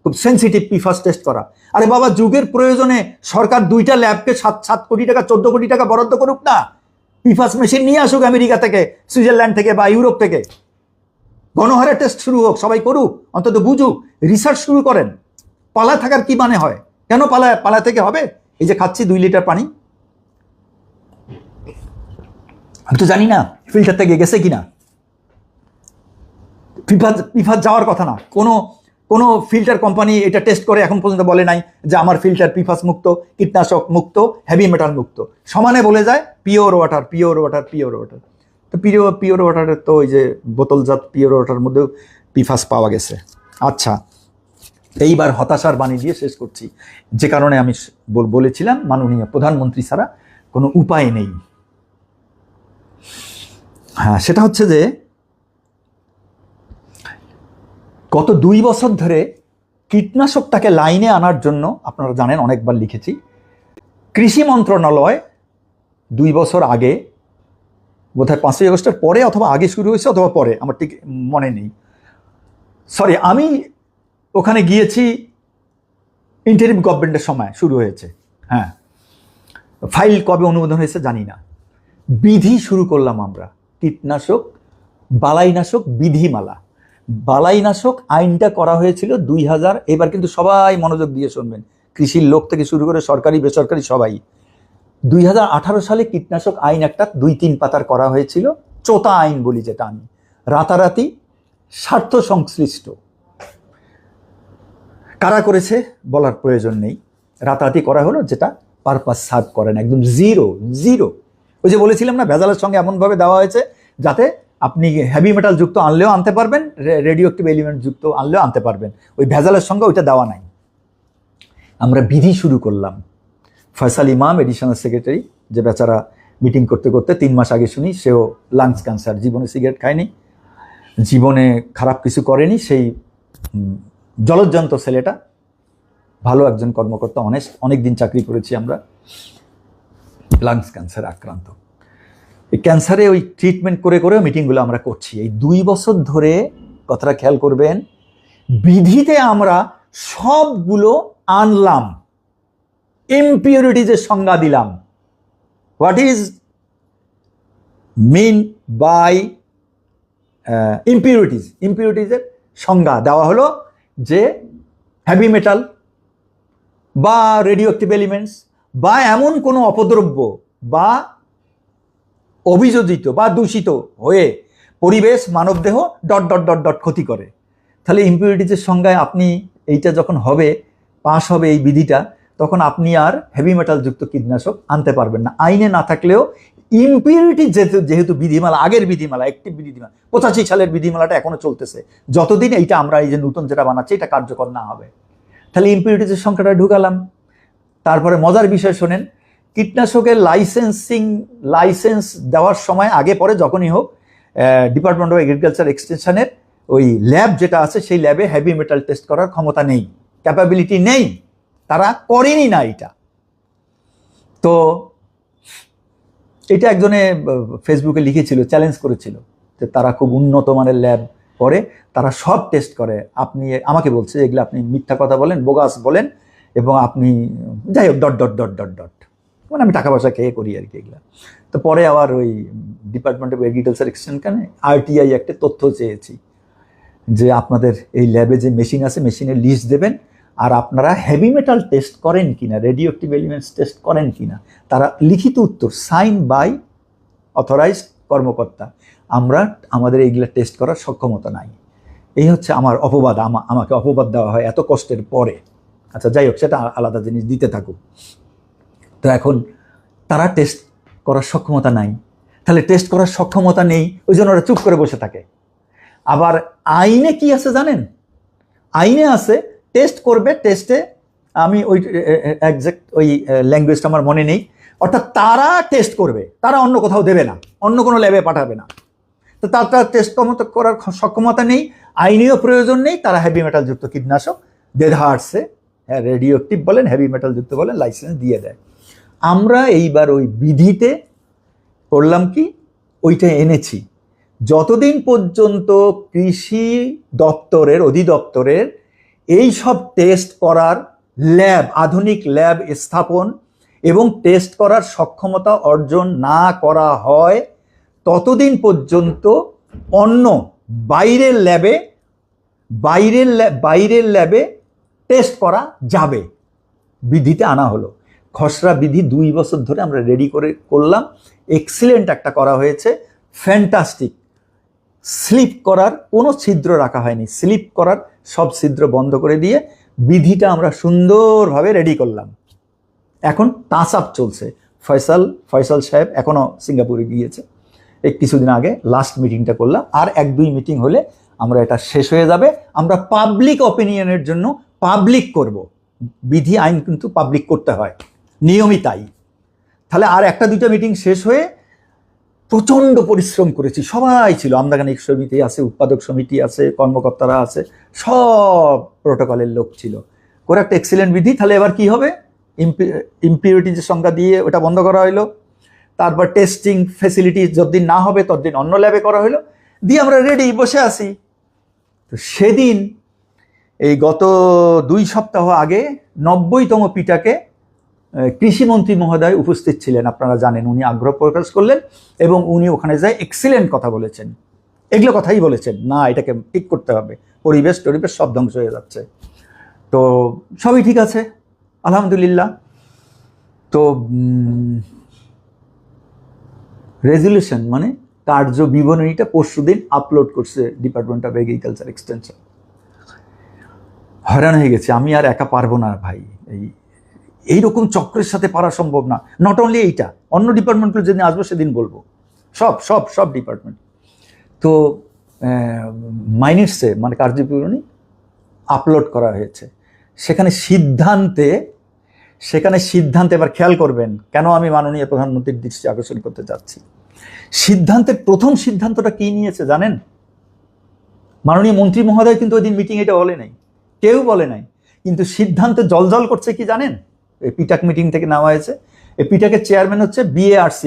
খুব সেন্সিটিভ পিফাস টেস্ট করা। আরে বাবা, যুগের প্রয়োজনে সরকার 2টা ল্যাবকে 7 কোটি টাকা 14 কোটি টাকা বরাদ্দ করুক না, পিফাস মেশিন নিয়ে আসুক আমেরিকা থেকে, সুইজারল্যান্ড থেকে বা ইউরোপ থেকে, গণহারে টেস্ট শুরু হোক, সবাই করুক, অন্তত বুঝুক, রিসার্চ শুরু করেন। পালা থাকার কি মানে হয়? কেন পালা থেকে হবে? এই যে খাচ্ছি 2 লিটার পানি, আমি তো জানি না ফিল্টার থেকে গেছে কিনা। পিফাস যাওয়ার কথা না, কোনো ফিল্টার কোম্পানি এটা টেস্ট করে এখন পর্যন্ত বলে নাই যে আমার ফিল্টার পিফাস মুক্ত, কীটনাশক মুক্ত, হেভি মেটাল মুক্ত। সমানে বলে যায় pure water, pure water, pure water. তো পিওর ওয়াটারের তো ওই যে বোতলজাত পিওর ওয়াটার মধ্যেও পিফাস পাওয়া গেছে। আচ্ছা, এইবার হতাশার বাণী দিয়ে শেষ করছি, যে কারণে আমি বলেছিলাম মাননীয় প্রধানমন্ত্রী ছাড়া কোনো উপায় নেই। হ্যাঁ, সেটা হচ্ছে যে গত 2 বছর ধরে কীটনাশকটাকে লাইনে আনার জন্য, আপনারা জানেন অনেকবার লিখেছি, কৃষি মন্ত্রণালয় 2 বছর আগে, বোধহয় 5ই আগস্টের পরে অথবা আগে শুরু হয়েছে অথবা পরে, আমার ঠিক মনে নেই, সরি, আমি ওখানে গিয়েছি ইন্টারিম গভর্নমেন্টের সময় শুরু হয়েছে। হ্যাঁ, ফাইল কবে অনুমোদন হয়েছে জানি না। বিধি শুরু করলাম আমরা, কীটনাশক, বালাইনাশক বিধিমালা। বালাইনাশক আইনটা করা হয়েছিল 2000, এবার কিন্তু সবাই মনোযোগ দিয়ে শুনবেন, কৃষির লোক থেকে শুরু করে সরকারি বেসরকারি সবাই। 2018 সালে কীটনাশক আইন একটা 2-3 পাতার করা হয়েছিল, চোতা আইন বলি যেটা আমি, রাতারাতি স্বার্থ সংশ্লিষ্ট। কারা করেছে বলার প্রয়োজন নেই, রাতারাতি করা হলো, যেটা পারপাস সার্ভ করে না, একদম জিরো। ওই যে বলেছিলাম না, ভেজালের সঙ্গে এমনভাবে দেওয়া হয়েছে যাতে আপনি হেভি মেটাল যুক্ত আনলেও আনতে পারবেন, রেডিও অ্যাক্টিভ এলিমেন্ট যুক্ত আনলেও আনতে পারবেন, ওই ভেজালের সঙ্গে ওইটা দেওয়া নাই। আমরা বিধি শুরু করলাম। ফয়সাল ইমাম, এডিশনাল সেক্রেটারি, যে বেচারা মিটিং করতে করতে 3 মাস আগে শুনি সেও লাংস ক্যান্সার, জীবনে সিগারেট খায়নি, জীবনে খারাপ কিছু করেনি, সেই জলজ্জন্ত ছেলেটা, ভালো একজন কর্মকর্তা, অনেক দিন চাকরি করেছি আমরা, লাংস ক্যান্সার আক্রান্ত। এই ক্যান্সারে ওই ট্রিটমেন্ট করে করে মিটিংগুলো আমরা করছি এই 2 বছর ধরে। কথাটা খেয়াল করবেন, বিধিতে আমরা সবগুলো আনলাম, ইমপিউরিটিজের সংজ্ঞা দিলাম। হোয়াট ইজ মিন বাই ইমপিউরিটিজের সংজ্ঞা দেওয়া হলো যে হেভি মেটাল বা রেডিও অ্যাক্টিভ এলিমেন্টস বা এমন কোনো অপদ্রব্য বা অভিযোজিত বা দূষিত হয়ে পরিবেশ, মানবদেহ ক্ষতি করে। তাহলে ইমপিউরিটিজের সংজ্ঞায় আপনি এইটা যখন হবে, পাস হবে এই বিধিটা, তখন আপনি আর হেভি মেটাল যুক্ত কীটনাশক আনতে পারবেন না। আইনে না থাকলেও ইমপিউরিটি যেহেতু বিধিমালা, আগের বিধিমালা, একটি বিধিমালা 85 সালের বিধিমালাটা এখনো চলতেছে, যতদিন এইটা আমরা এই যে নতুন যেটা বানাচ্ছি এটা কার্যকর না হবে। তাহলে ইমপিউরিটিজের সংখ্যাটা ঢুকালাম। তারপরে মজার বিষয় শোনেন, কীটনাশকের লাইসেন্স দেওয়ার সময়, আগে পরে যখনই হোক, ডিপার্টমেন্ট অফ এগ্রিকালচার এক্সটেনশনের ওই ল্যাব যেটা আছে, সেই ল্যাবে হেভি মেটাল টেস্ট করার ক্ষমতা নেই, ক্যাপাবিলিটি নেই, তারা করেনি না এটা। তো এটা একজনে ফেসবুকে লিখেছিল, চ্যালেঞ্জ করেছিল যে তারা খুব উন্নত মানের ল্যাব পরে তারা সব টেস্ট করে, আপনি আমাকে বলছে এগুলো আপনি মিথ্যা কথা বলেন, বোগাস বলেন, এবং আপনি যাই হোক dot dot dot dot dot, মানে আমি টাকা পয়সা খেয়ে করি আর কি এগুলো। তো পরে আবার ওই ডিপার্টমেন্ট অফ এগ্রিকালচার এক্সটেনশনে আরটিআই একটা তথ্য চেয়েছি যে আপনাদের এই ল্যাবে যে মেশিন আছে মেশিনের লিস্ট দেবেন, আর আপনারা হেভি মেটাল টেস্ট করেন কিনা, রেডিও অ্যাক্টিভ এলিমেন্টস টেস্ট করেন কিনা। তারা লিখিত উত্তর, সাইন বাই অথরাইজড কর্মকর্তা, আমরা আমাদের এইগুলো টেস্ট করার সক্ষমতা নাই। এই হচ্ছে আমার অপবাদ, আমাকে অপবাদ দেওয়া হয় এত কষ্টের পরে। আচ্ছা যাই হোক, সেটা আলাদা জিনিস, দিতে থাকুক। তো এখন তারা টেস্ট করার সক্ষমতা নাই, তাহলে টেস্ট করার সক্ষমতা নেই ওই জন্য ওরা চুপ করে বসে থাকে। আবার আইনে কি আছে জানেন? আইনে আছে টেস্ট করবে, টেস্টে আমি ওই একজ্যাক্ট ওই ল্যাঙ্গুয়েজটা আমার মনে নেই, অর্থাৎ তারা টেস্ট করবে, তারা অন্য কোথাও দেবে না, অন্য কোনো ল্যাবে পাঠাবে না। তো তারা টেস্ট করার সক্ষমতা নেই, আইনেও প্রয়োজন নেই, তারা হেভি মেটালযুক্ত কীটনাশক দেধারসে, হ্যাঁ রেডিও অ্যাক্টিভ বলেন হেভি মেটালযুক্ত বলেন লাইসেন্স দিয়ে দেয়। আমরা এইবার ওই বিধিতে করলাম কি, ওইটা এনেছি। যতদিন পর্যন্ত কৃষি দপ্তরের অধিদপ্তরের এই সব টেস্ট করার ল্যাব, আধুনিক ল্যাব স্থাপন এবং টেস্ট করার সক্ষমতা অর্জন না করা হয়, ততদিন পর্যন্ত অন্য বাইরের ল্যাবে টেস্ট করা যাবে। বিধিতে আনা হলো, খসড়া বিধি 2 বছর ধরে আমরা রেডি করলাম, এক্সিলেন্ট একটা করা হয়েছে, ফ্যান্টাস্টিক। স্লিপ করার কোনো ছিদ্র রাখা হয়নি, স্লিপ করার সব ছিদ্র বন্ধ করে দিয়ে বিধিটা আমরা সুন্দরভাবে রেডি করলাম। এখন টাচ আপ চলছে। ফয়সাল সাহেব এখনও সিঙ্গাপুরে গিয়েছে, এই কিছুদিন আগে লাস্ট মিটিংটা করলাম, আর 1-2 মিটিং হলে আমরা এটা শেষ হয়ে যাবে। আমরা পাবলিক অপিনিয়নের জন্য পাবলিক করব। বিধি আইন কিন্তু পাবলিক করতে হয়, নিয়মই তাই। তাহলে আর 1-2টা মিটিং শেষ হয়ে প্রচণ্ড পরিশ্রম করেছি, সবাই ছিল, আমদাগানিক সমিতি আছে, উৎপাদক সমিতি আছে, কর্মকর্তারা আছে, সব প্রোটোকলের লোক ছিল, করে একটা এক্সিলেন্ট বিধি। তাহলে এবার কি হবে, ইম্পিউরিটি যে সংখ্যা দিয়ে ওটা বন্ধ করা হলো, তারপর টেস্টিং ফেসিলিটি যতদিন না হবে ততদিন অন্য ল্যাবে করা হলো, দিয়ে আমরা রেডি বসে আছি। তো সেদিন এই গত 2 সপ্তাহ আগে 90তম পিটাকে কৃষিমন্ত্রী মহোদয় উপস্থিত ছিলেন, আপনারা জানেন, উনি আগ্রহ প্রকাশ করলেন এবং উনি ওখানে যায় এক্সিলেন্ট কথা বলেছেন, এগুলো কথাই বলেছেন, না এটাকে ঠিক করতে হবে, পরিবেশ সব ধ্বংস হয়ে যাচ্ছে। তো সবই ঠিক আছে আলহামদুলিল্লাহ। তো রেজুলেশন মানে কার্য বিবরণীটা পরশুদিন আপলোড করছে ডিপার্টমেন্ট অফ এগ্রিকালচার এক্সটেনশন। হয়রান হয়ে গেছে, আমি আর একা পারবো না ভাই, এইরকম চক্রের সাথে পারা সম্ভব না। নট অনলি এইটা, অন্য ডিপার্টমেন্টগুলো যেদিন আসবো সেদিন বলবো, সব ডিপার্টমেন্ট। তো মাইনিটসে মানে কার্যবিবরণী আপলোড করা হয়েছে, সেখানে সিদ্ধান্তে এবার খেয়াল করবেন কেন আমি মাননীয় প্রধানমন্ত্রীর দৃষ্টি আকর্ষণ করতে চাচ্ছি। সিদ্ধান্তের প্রথম সিদ্ধান্তটা কি নিয়েছে জানেন? মাননীয় মন্ত্রী মহোদয় কিন্তু ওই দিন মিটিং এটা বলে নাই, কেউ বলে নাই, কিন্তু সিদ্ধান্তে জলজল করছে কি জানেন? এই পিটাক মিটিং থেকে নেওয়া হয়েছে। এই পিটাকের চেয়ারম্যান হচ্ছে BARC,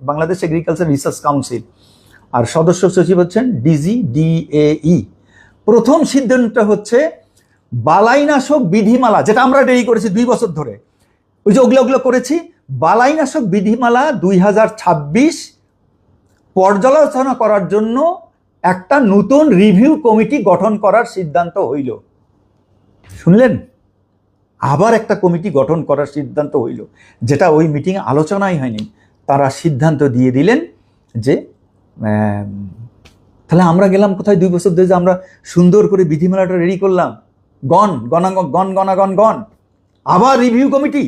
Bangladesh agriculture research council, আর সদস্য সচিব হচ্ছেন DAE। প্রথম সিদ্ধান্তটা হচ্ছে বালাইনাশক বিধিমালা, যেটা আমরা রেডি করেছি 2 বছর ধরে, ওই যে ওগুলো করেছি, বালাইনাশক বিধিমালা 2026 পর্যালোচনা করার জন্য একটা নতুন রিভিউ কমিটি গঠন করার সিদ্ধান্ত হইল। শুনলেন? আবার একটা কমিটি গঠন করার সিদ্ধান্ত হইল, যেটা ওই মিটিংয়ে আলোচনাই হয়নি। তারা সিদ্ধান্ত দিয়ে দিলেন যে তাহলে আমরা গেলাম কোথায়? 2 বছর ধরে যে আমরা সুন্দর করে বিধিমালাটা রেডি করলাম, গণ আবার রিভিউ কমিটি।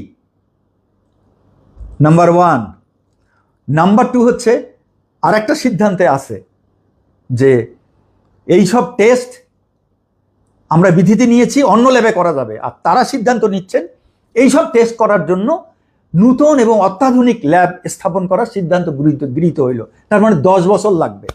নাম্বার 1। নাম্বার 2 হচ্ছে আর একটা সিদ্ধান্তে আছে যে এই সব টেস্ট আমরা বিধিতে নিয়েছি, অন্য ল্যাবে করা যাবে, আর তারা সিদ্ধান্ত নিচ্ছেন এই সব টেস্ট করার জন্য নতুন এবং অত্যাধুনিক ল্যাব স্থাপন করার সিদ্ধান্ত গৃহীত হইল। তার মানে 10 বছর লাগবে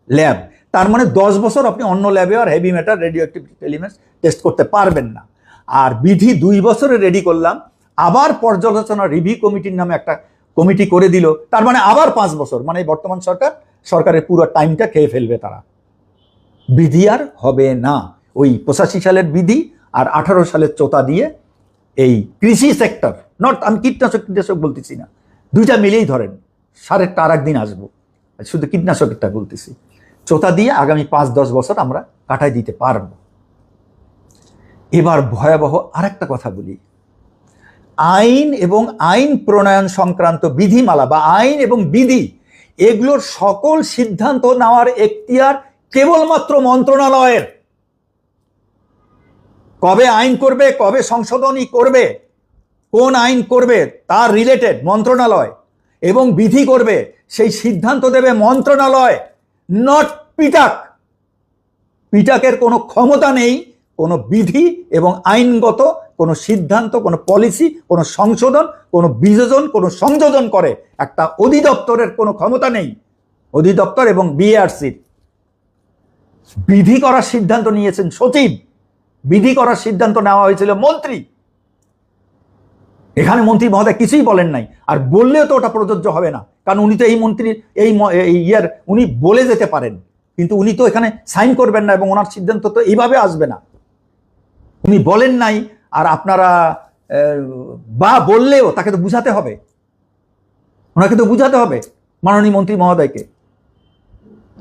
ল্যাব, তার মানে 10 বছর আপনি অন্য ল্যাবে আর heavy metal radioactive elements test করতে পারবেন না। আর বিধি 2 বছরে রেডি করলাম, আবার পর্যালোচনা রিভিউ কমিটির নামে একটা কমিটি করে দিল, তার মানে আবার 5 বছর, মানে বর্তমান সরকারের পুরো টাইমটা খেয়ে ফেলবে তারা। বিধি আর হবে না। ওই 85 সালের বিধি আর 18 সালের চোতা দিয়ে এই কৃষি সেক্টর, নট, আমি কীটনাশক বলতেছি না, দুইটা মিলেই ধরেন, সারেরটা আর একদিন আসবো, শুধু কীটনাশকেরটা বলতেছি, চোতা দিয়ে আগামী 5-10 বছর আমরা কাটাই দিতে পারবো। এবার ভয়াবহ আরেকটা কথা বলি, আইন এবং আইন প্রণয়ন সংক্রান্ত বিধিমালা বা আইন এবং বিধি, এগুলোর সকল সিদ্ধান্ত নেওয়ার এখতিয়ার কেবলমাত্র মন্ত্রণালয়ের। কবে আইন করবে, কবে সংশোধনী করবে, কোন আইন করবে তার রিলেটেড মন্ত্রণালয়, এবং বিধি করবে সেই সিদ্ধান্ত দেবে মন্ত্রণালয়, নট পিটাক। পিটাকের কোনো ক্ষমতা নেই কোনো বিধি এবং আইনগত কোনো সিদ্ধান্ত, কোনো পলিসি, কোনো সংশোধন, কোনো বিযোজন, কোনো সংযোজন করে একটা অধিদপ্তরের কোনো ক্ষমতা নেই। অধিদপ্তর এবং বিএআরসির বিধি করার সিদ্ধান্ত নিয়েছেন সচিব, বিধি করার সিদ্ধান্ত নেওয়া হয়েছিল মন্ত্রী। এখানে মন্ত্রী মহোদয় কিছুই বলেন নাই, আর বললেও তো ওটা প্রযোজ্য হবে না, কারণ উনি তো এই মন্ত্রীর উনি বলে যেতে পারেন, কিন্তু উনি তো এখানে সাইন করবেন না এবং ওনার সিদ্ধান্ত তো এইভাবে আসবে না। উনি বলেন নাই, আর আপনারা বা বললেও তাকে তো বুঝাতে হবে, ওনাকে তো বুঝাতে হবে মাননীয় মন্ত্রী মহোদয়কে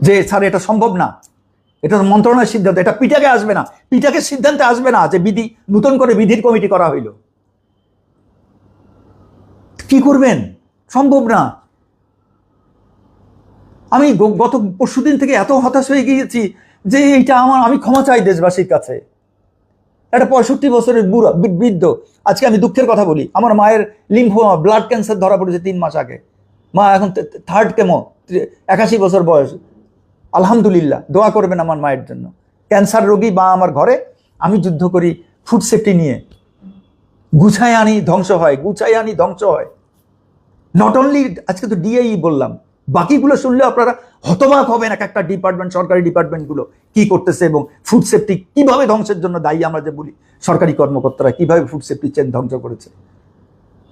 যে স্যার এটা সম্ভব না, এটা তো মন্ত্রণালয়ের সিদ্ধান্ত, এটা পিটাকে আসবে না, পিটাকের সিদ্ধান্তে আসবে না যে বিধি নতুন করে বিধির কমিটি করা হইল। কি করবেন? সম্ভব না। আমি গত পরশুদিন থেকে এত হতাশ হয়ে গিয়েছি যে এইটা আমি ক্ষমা চাই দেশবাসীর কাছে। একটা 65 বছরের বুড়া বৃদ্ধ, আজকে আমি দুঃখের কথা বলি, আমার মায়ের লিম্ফোমা ব্লাড ক্যান্সার ধরা পড়েছে 3 মাস আগে, মা এখন 3rd কেমো, 81 বছর বয়স। আলহামদুলিল্লাহ, দোয়া করবেন আমার মায়ের জন্য। ক্যান্সার রোগী মা আমার ঘরে, আমি যুদ্ধ করি ফুড সেফটি নিয়ে, গুছায় আনি ধ্বংস হয়, গুছায় আনি ধ্বংস হয়। নট অনলি আজকে তো ডিআই বললাম, বাকিগুলো শুনলে আপনারা হতবাক হবেন, এক একটা ডিপার্টমেন্ট, সরকারি ডিপার্টমেন্টগুলো কি করতেছে এবং ফুড সেফটি কিভাবে ধ্বংসের জন্য দায়ী। আমরা যে বলি সরকারি কর্মকর্তারা কিভাবে ফুড সেফটি চেন ধ্বংস করেছে,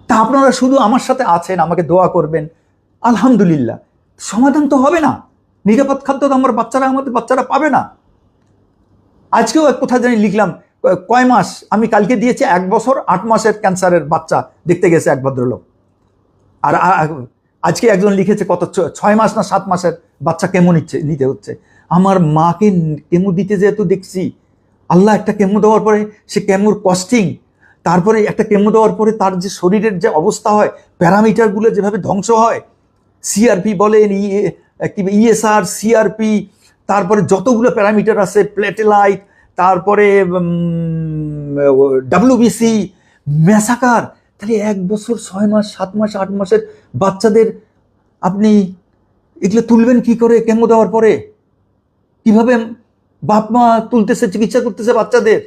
তা আপনারা শুধু আমার সাথে আছেন, আমাকে দোয়া করবেন। আলহামদুলিল্লাহ, সমাধান তো হবে না, নিরাপদ খাদ্য তো আমাদের বাচ্চারা পাবে না। আজকেও এক কোথায় জানি লিখলাম, কয় মাস, আমি কালকে দিয়েছি 1 বছর 8 মাসের ক্যান্সারের বাচ্চা দেখতে গেছে এক ভদ্রলোক, আর আজকে একজন লিখেছে কত 6 মাস না 7 মাসের বাচ্চা কেমো নিতে হচ্ছে। আমার মাকে কেমো দিতে যেহেতু দেখছি, আল্লাহ, একটা কেমো দেওয়ার পরে সে কেমোর কস্টিং, তারপরে একটা কেমো দেওয়ার পরে তার যে শরীরের যে অবস্থা হয়, প্যারামিটারগুলো যেভাবে ধ্বংস হয়, সিআরপি বলেন, ইএসআর, সিআরপি, তারপরে যতগুলো প্যারামিটার আছে, প্লেটেলাইট, তারপরে ডাব্লিউবিসি, ম্যাসাকার। তাহলে 1 বছর 6 মাস 7 মাস 8 মাসের বাচ্চাদের আপনি এগুলো তুলবেন কি করে? কেমো দেওয়ার পরে কিভাবে বাপ মা তুলতেছে, চিকিৎসা করতেছে বাচ্চাদের?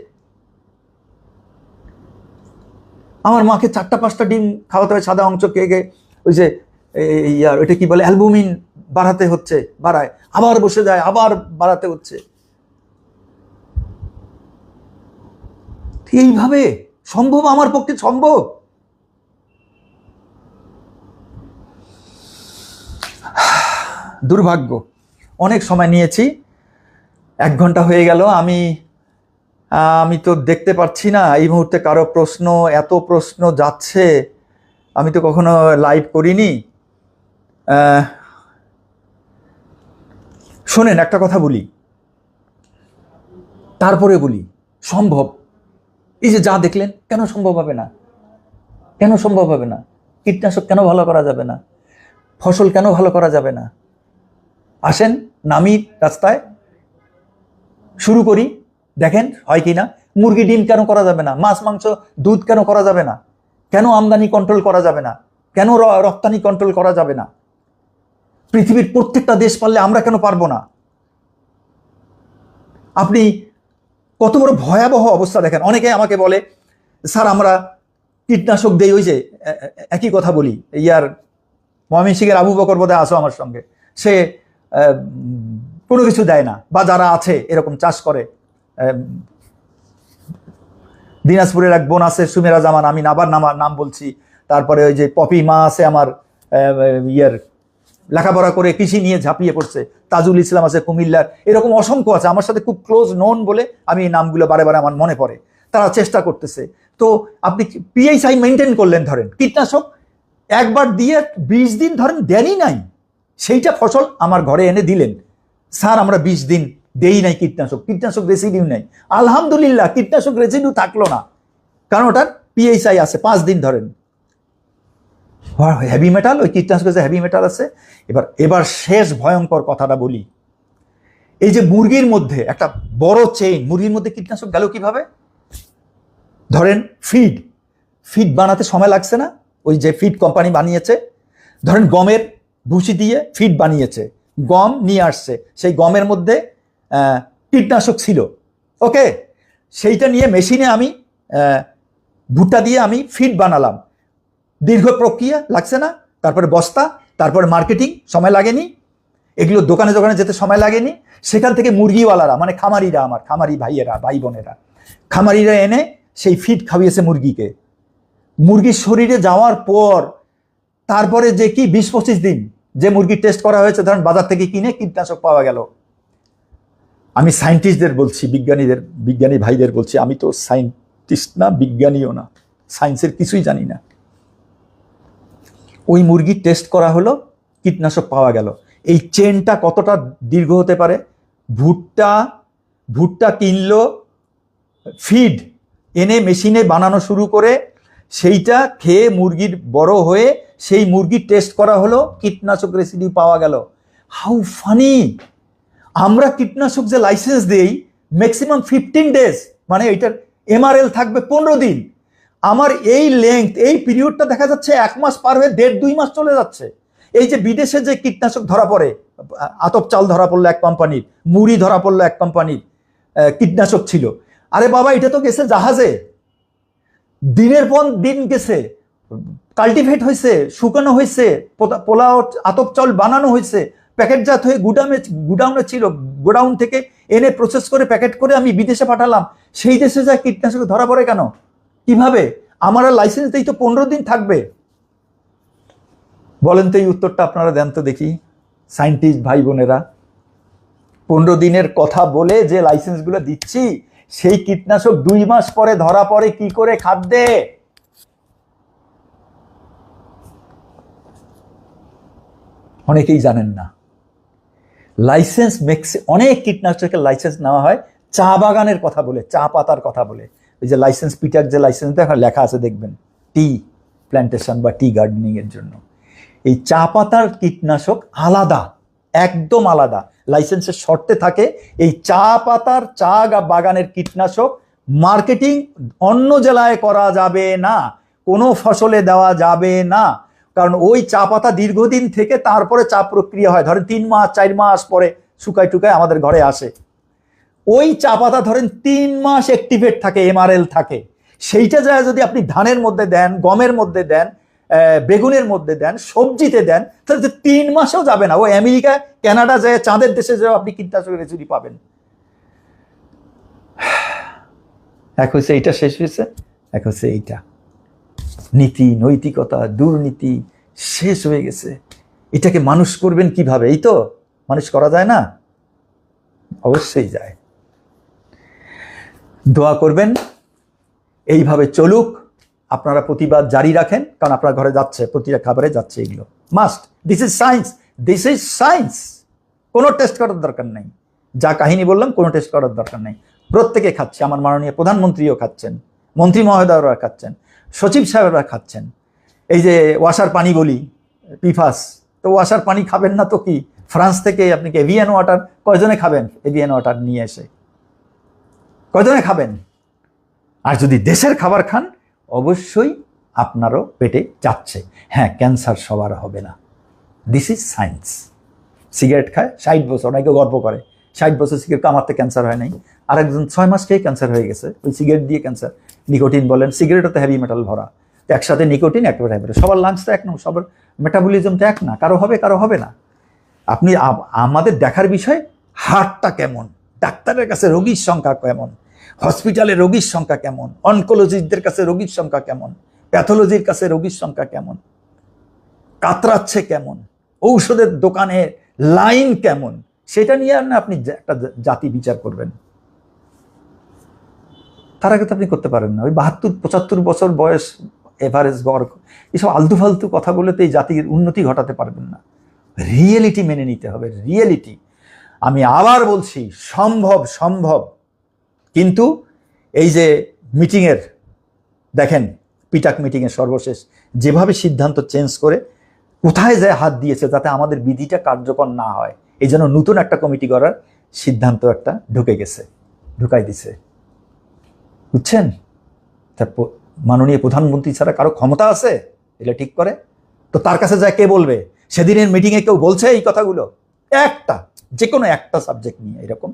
আমার মাকে 4টা-5টা ডিম খাওয়াতে হয় সাদা অংশ খেয়ে, ওই যে ওইটা কি বলে, অ্যালবুমিন বাড়াতে হচ্ছে, বাড়ায় আবার বসে যায়, আবার বাড়াতে হচ্ছে। এইভাবে সম্ভব? আমার পক্ষে সম্ভব? দুর্ভাগ্য। অনেক সময় নিয়েছি, 1 ঘন্টা হয়ে গেল। আমি তো দেখতে পাচ্ছি না এই মুহূর্তে কারো প্রশ্ন, এত প্রশ্ন যাচ্ছে, আমি তো কখনো লাইভ করিনি। শোনেন, একটা কথা বলি, তারপরে বলি, সম্ভব। এই যে যা দেখলেন, কেন সম্ভব হবে না? কেন সম্ভব হবে না? কীটনাশক কেন ভালো করা যাবে না? ফসল কেন ভালো করা যাবে না? আসেন, নামি রাস্তায়, শুরু করি, দেখেন হয় কি না। মুরগি ডিম কেন করা যাবে না? মাছ মাংস দুধ কেন করা যাবে না? কেন আমদানি কন্ট্রোল করা যাবে না? কেন রপ্তানি কন্ট্রোল করা যাবে না? পৃথিবীর প্রত্যেকটা দেশ পারলে আমরা কেন পারবো না? আপনি কত বড় ভয়াবহ অবস্থা দেখেন। অনেকে আমাকে বলে, স্যার আমরা কীটনাশক দেই, ওই যে একই কথা বলি, ময়মনসিংহের আবু বকর বোধহয় আসো আমার সঙ্গে, সে কোনো কিছু দেয় না, বা যারা আছে এরকম চাষ করে। দিনাজপুরের এক বোন আছে সুমেরা জামান, আমি আবার নাম বলছি। তারপরে ওই যে পপি মা আছে আমার লেখাপড়া করে কৃষি নিয়ে ঝাঁপিয়ে পড়ছে, তাজুল ইসলাম আছে কুমিল্লার, এরকম অসংখ্য আছে আমার সাথে খুব ক্লোজ নোন বলে আমি এই নামগুলো বারে বারে আমার মনে পড়ে। তারা চেষ্টা করতেছে। তো আপনি পিএইচআই মেনটেন করলেন, ধরেন কীটনাশক একবার দিয়ে 20 দিন ধরেন দেনই নাই, সেইটা ফসল আমার ঘরে এনে দিলেন, স্যার আমরা 20 দিন দেই নাই কীটনাশক রেসিডিউ নাই। আলহামদুলিল্লাহ, কীটনাশক রেসিডিউ থাকলো না, কারণ ওটার পিএইচআই আছে 5 দিন ধরেন। হেভি মেটাল, ওই কীটনাশকের যে হেভি মেটাল আছে। এবার শেষ ভয়ঙ্কর কথাটা বলি। এই যে মুরগির মধ্যে একটা বড় চেইন, মুরগির মধ্যে কীটনাশক গেল কিভাবে? ধরেন ফিড বানাতে সময় লাগছে না, ওই যে ফিড কোম্পানি বানিয়েছে, ধরেন গমের ভুসি দিয়ে ফিড বানিয়েছে, গম নিয়ে আসছে, সেই গমের মধ্যে কীটনাশক ছিল, ওকে, সেইটা নিয়ে মেশিনে আমি ভুট্টা দিয়ে আমি ফিড বানালাম, দীর্ঘ প্রক্রিয়া লাগছে না, তারপরে বস্তা, তারপরে মার্কেটিং, সময় লাগেনি, এগুলো দোকানে দোকানে যেতে সময় লাগেনি। সেখান থেকে মুরগিওয়ালারা, মানে খামারিরা, আমার খামারি ভাইয়েরা, ভাই বোনেরা, খামারিরা এনে সেই ফিড খাওয়িয়েছে মুরগিকে। মুরগির শরীরে যাওয়ার পর তারপরে যে কি 20-25 দিন যে মুরগি টেস্ট করা হয়েছে, ধরেন বাজার থেকে কিনে কীটনাশক পাওয়া গেল। আমি সায়েন্টিস্টদের বলছি, বিজ্ঞানী ভাইদের বলছি, আমি তো সায়েন্টিস্ট না, বিজ্ঞানীও না, সায়েন্সের কিছুই জানি না। ওই মুরগি টেস্ট করা হলো, কীটনাশক পাওয়া গেল। এই চেনটা কতটা দীর্ঘ হতে পারে? ভুট্টা কিনলো, ফিড এনে মেশিনে বানানো শুরু করে, সেইটা খেয়ে মুরগির বড় হয়ে সেই মুরগি টেস্ট করা হলো, কীটনাশক রেসিডিউ পাওয়া গেল। How funny! আমরা কীটনাশক যে লাইসেন্স দেই ম্যাক্সিমাম 15 ডেজ, মানে এইটার এমআরএল থাকবে 15 দিন। আমার এই লেংথ, এই পিরিয়ডটা দেখা যাচ্ছে 1 মাস পার হয়ে 1.5-2 মাস চলে যাচ্ছে। এই যে বিদেশে যে কীটনাশক ধরা পড়ে, আতপ চাল ধরা পড়লো এক কোম্পানির, মুড়ি ধরা পড়লো এক কোম্পানির, কীটনাশক ছিল। আরে বাবা, এটা তো গেছে জাহাজে, দিনের পর দিন গেছে, কাল্টিভেট হয়েছে, শুকানো হয়েছে, পোলাও আতপ চাল বানানো হয়েছে, প্যাকেটজাত হয়ে গুডাউনে ছিল, গোডাউন থেকে এনে প্রসেস করে প্যাকেট করে আমি বিদেশে পাঠালাম। সেই দেশে যা কীটনাশক ধরা পড়ে কেন? কিভাবে? আমার লাইসেন্স দেই তো 15 দিন থাকবে। বলেন তো, এই উত্তরটা আপনারা দেন তো দেখি, সায়েন্টিস্ট ভাই বোনেরা। 15 দিনের কথা বলে যে লাইসেন্সগুলো দিচ্ছি, সেই কীটনাশক 2 মাস পরে ধরা পড়ে কি করে খাদ্যে? অনেকেই জানেন না। লাইসেন্স অনেক কীটনাশকের লাইসেন্স নেওয়া হয় চা বাগানের কথা বলে, চা পাতার কথা বলে। ওই যে লাইসেন্স, পিটার যে লাইসেন্স লেখা আছে দেখবেন, টি প্ল্যান্টেশন বা টি গার্ডেনিং এর জন্য। এই চা পাতার কীটনাশক আলাদা, একদম আলাদা, লাইসেন্সের শর্তে থাকে। এই চা পাতার, চা বাগানের কীটনাশক মার্কেটিং অন্য জেলায় করা যাবে না, কোনো ফসলে দেওয়া যাবে না। কারণ ওই চা পাতা দীর্ঘদিন থেকে তারপরে চা প্রক্রিয়া হয়, ধরেন 3 মাস 4 মাস পরে শুকায় টুকায় আমাদের ঘরে আসে। ওই চা পাতা ধরেন 3 মাস অ্যাক্টিভেট থাকে, এমআরএল থাকে। সেইটা যায় যদি আপনি ধানের মধ্যে দেন, গমের মধ্যে দেন, বেগুনের মধ্যে দেন, সবজিতে দেন, তাহলে 3 মাসেও যাবে না। ও আমেরিকা, কানাডা যায়, চাঁদের দেশে যায় আপনি কীটনাশক রেসিডি পাবেন। এক হচ্ছে এইটা শেষ হয়েছে, এক হচ্ছে এইটা। নীতি, নৈতিকতা, দুর্নীতি শেষ হয়ে গেছে। এটাকে মানুষ করবেন কিভাবে? এই তো মানুষ করা যায় না? অবশ্যই যায়। দোয়া করবেন এইভাবে চলুক, আপনারা প্রতিবাদ জারি রাখেন, কারণ আপনার ঘরে যাচ্ছে, প্রতিটা খাবারে যাচ্ছে এগুলো, must. This is science, this is science. কোনো টেস্ট করার দরকার নেই। যা কাহিনী বললাম, কোনো টেস্ট করার দরকার নেই। প্রত্যেকে খাচ্ছে, আমার মাননীয় প্রধানমন্ত্রীও খাচ্ছেন, মন্ত্রী মহোদয়রা খাচ্ছেন, সচিব সাহেবরা খাচ্ছেন। এই যে ওয়াসার পানি বলি, পিফাস, তো ওয়াসার পানি খাবেন না তো কি? ফ্রান্স থেকে আপনি এভিয়ান ওয়াটার কয়জনে খাবেন? এভিয়ান ওয়াটার নিয়ে এসে কয়জনে খাবেন? আর যদি দেশের খাবার খান, অবশ্যই আপনারও পেটে যাচ্ছে। হ্যাঁ, ক্যান্সার সবার হবে না, দিস ইজ সায়েন্স। সিগারেট খায় 60 বছর, অনেকে গর্ব করে 60 বছর সিগারেট, আমার তো ক্যান্সার হয় নাই। আর একজন 6 মাস খেয়ে ক্যান্সার হয়ে গেছে, ওই সিগারেট দিয়ে ক্যান্সার। নিকোটিন বলেন, সিগারেটও তো হেভি মেটাল ভরা, একসাথে নিকোটিন একেবারে হেভি। সবার লাংস তো এক না, সবার মেটাবলিজম তো এক না, কারো হবে কারো হবে না। আপনি আমাদের দেখার বিষয় হার্টটা কেমন, ডাক্তারের কাছে রোগীর সংখ্যা কেমন, হসপিটালে রোগীর সংখ্যা কেমন, অনকোলজিস্টদের কাছে রোগীর সংখ্যা কেমন, প্যাথোলজির কাছে রোগীর সংখ্যা কেমন, কাতরাচ্ছে কেমন, ঔষধের দোকানে লাইন কেমন, সেটা নিয়ে আর না আপনি একটা জাতি বিচার করবেন। তার আগে তো আপনি করতে পারেন না। ওই 72-75 বছর বয়স এভারেজ গড়, এসব আলতু ফালতু কথা বলে তো এই জাতির উন্নতি ঘটাতে পারবেন না। রিয়েলিটি মেনে নিতে হবে, রিয়েলিটি। আমি আবার বলছি, সম্ভব সম্ভব, কিন্তু এই যে মিটিংয়ের দেখেন, পিটাক মিটিংয়ের সর্বশেষ যেভাবে সিদ্ধান্ত চেঞ্জ করে কোথায় যায় হাত দিয়েছে যাতে আমাদের বিধিটা কার্যকর না হয়, এই জন্য নতুন একটা কমিটি করার সিদ্ধান্ত একটা ঢুকাই দিছে, বুঝছেন? তারপর মাননীয় প্রধানমন্ত্রী ছাড়া কারো ক্ষমতা আছে এটা ঠিক করে? তো তার কাছে যায় কে বলবে? সেদিনের মিটিংয়ে কেউ বলছে এই কথাগুলো? একটা, যে কোনো একটা সাবজেক্ট নিয়ে এরকম।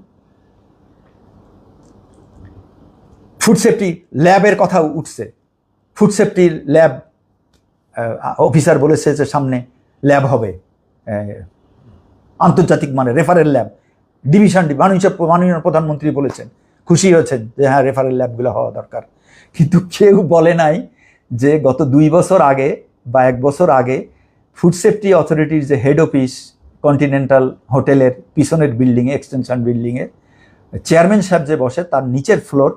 ফুড সেফটি ল্যাবের কথা উঠছে, ফুড সেফটির ল্যাব অফিসার বলেছে যে সামনে ল্যাব হবে, আন্তর্জাতিক মানে রেফারেল ল্যাব, ডিভিশন মাননীয় প্রধানমন্ত্রী বলেছেন, খুশি হয়েছেন যে হ্যাঁ রেফারেল ল্যাবগুলো হওয়া দরকার। কিন্তু কেউ বলে নাই যে গত 2 বছর আগে বা 1 বছর আগে ফুড সেফটি অথরিটির যে হেড অফিস কন্টিনেন্টাল হোটেলের পিছনের বিল্ডিংয়ে, এক্সটেনশন বিল্ডিংয়ে চেয়ারম্যান সাহেব যে বসে তার নিচের ফ্লোর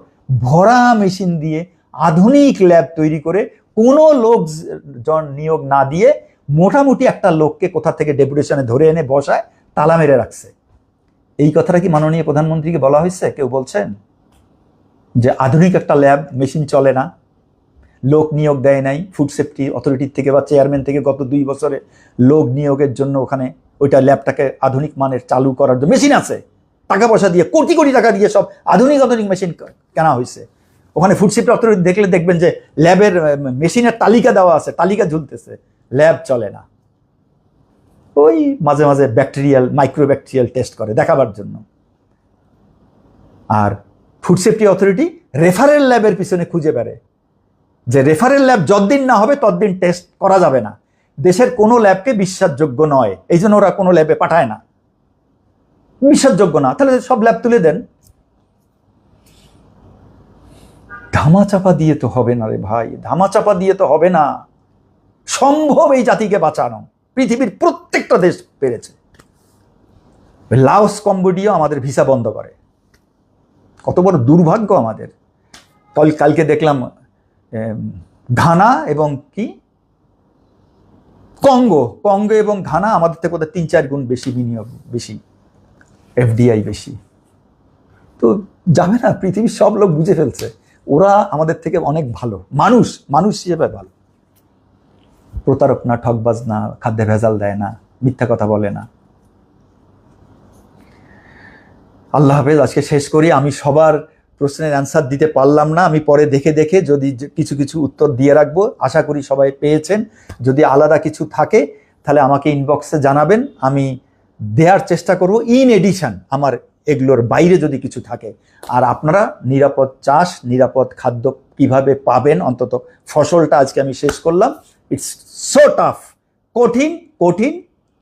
ভরা মেশিন দিয়ে আধুনিক ল্যাব তৈরি করে কোনো লোকজন নিয়োগ না দিয়ে মোটামুটি একটা লোককে কোথা থেকে ডেপুটেশনে ধরে এনে বসায় তালা মেরে রাখছে। এই কথাটা কি মাননীয় প্রধানমন্ত্রীকে বলা হয়েছে? কেউ বলছেন যে আধুনিক একটা ল্যাব, মেশিন চলে না, লোক নিয়োগ দেয় নাই ফুড সেফটি অথরিটির থেকে বা চেয়ারম্যান থেকে গত 2 বছরে লোক নিয়োগের জন্য ওখানে ওইটা ল্যাবটাকে আধুনিক মানের চালু করার জন্য মেশিন আছে, টাকা পয়সা দিয়ে কোটি কোটি টাকা দিয়ে সব আধুনিক মেশিন কেনা হয়েছে। ওখানে ফুড সেফটি অথরিটি দেখলে দেখবেন যে ল্যাবের মেশিনের তালিকা দেওয়া আছে, তালিকা ঝুলতেছে, ল্যাব চলে না। ওই মাঝে মাঝে ব্যাকটেরিয়াল মাইক্রোব্যাকটেরিয়াল টেস্ট করে দেখাবার জন্য। আর ফুড সেফটি অথরিটি রেফারেল ল্যাবের পিছনে খুঁজে বেড়ে যে রেফারেল ল্যাব যতদিন না হবে ততদিন টেস্ট করা যাবে না, দেশের কোনো ল্যাবকে বিশ্বাসযোগ্য নয়, এই জন্য ওরা কোনো ল্যাবে পাঠায় না, বিশ্বাসযোগ্য না। তাহলে সব ল্যাব তুলে দেন। ধামাচাপা দিয়ে তো হবে না রে ভাই, ধামাচাপা দিয়ে তো হবে না। সম্ভব এই জাতিকে বাঁচানো, পৃথিবীর প্রত্যেকটা দেশ পেরেছে। লাওস কম্বোডিয়া আমাদের ভিসা বন্ধ করে, কত বড় দুর্ভাগ্য আমাদের। কালকে দেখলাম ঘানা এবং কি কঙ্গো এবং ঘানা আমাদের থেকে বোধহয় 3-4 গুণ বেশি বিনিয়োগ, বেশি এফডিআই বেশি। তো যাবে না, পৃথিবীর সব লোক বুঝে ফেলছে ওরা আমাদের থেকে অনেক ভালো, মানুষ হিসেবে ভালো, প্রতারক না, ঠকবাজ না, খাদ্যে ভেজাল দেয় না, মিথ্যা কথা বলে না। আল্লাহ হাফেজ। আজকে শেষ করি। আমি সবার প্রশ্নের অ্যান্সার দিতে পারলাম না, আমি পরে দেখে যদি কিছু কিছু উত্তর দিয়ে রাখবো, আশা করি সবাই পেয়েছেন। যদি আলাদা কিছু থাকে তাহলে আমাকে ইনবক্সে জানাবেন, আমি দেওয়ার চেষ্টা করব ইন এডিশন, আমার এগুলোর বাইরে যদি কিছু থাকে। আর আপনারা নিরাপদ চাষ, নিরাপদ খাদ্য কিভাবে পাবেন, অন্তত ফসলটা আজকে আমি শেষ করলাম। ইটস সো টাফ, কঠিন কঠিন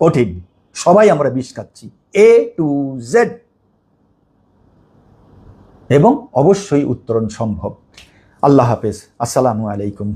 কঠিন, সবাই আমরা বিষ খাচ্ছি A to Z, এবং অবশ্যই উত্তরণ সম্ভব। আল্লাহ হাফেজ, আসসালামু আলাইকুম।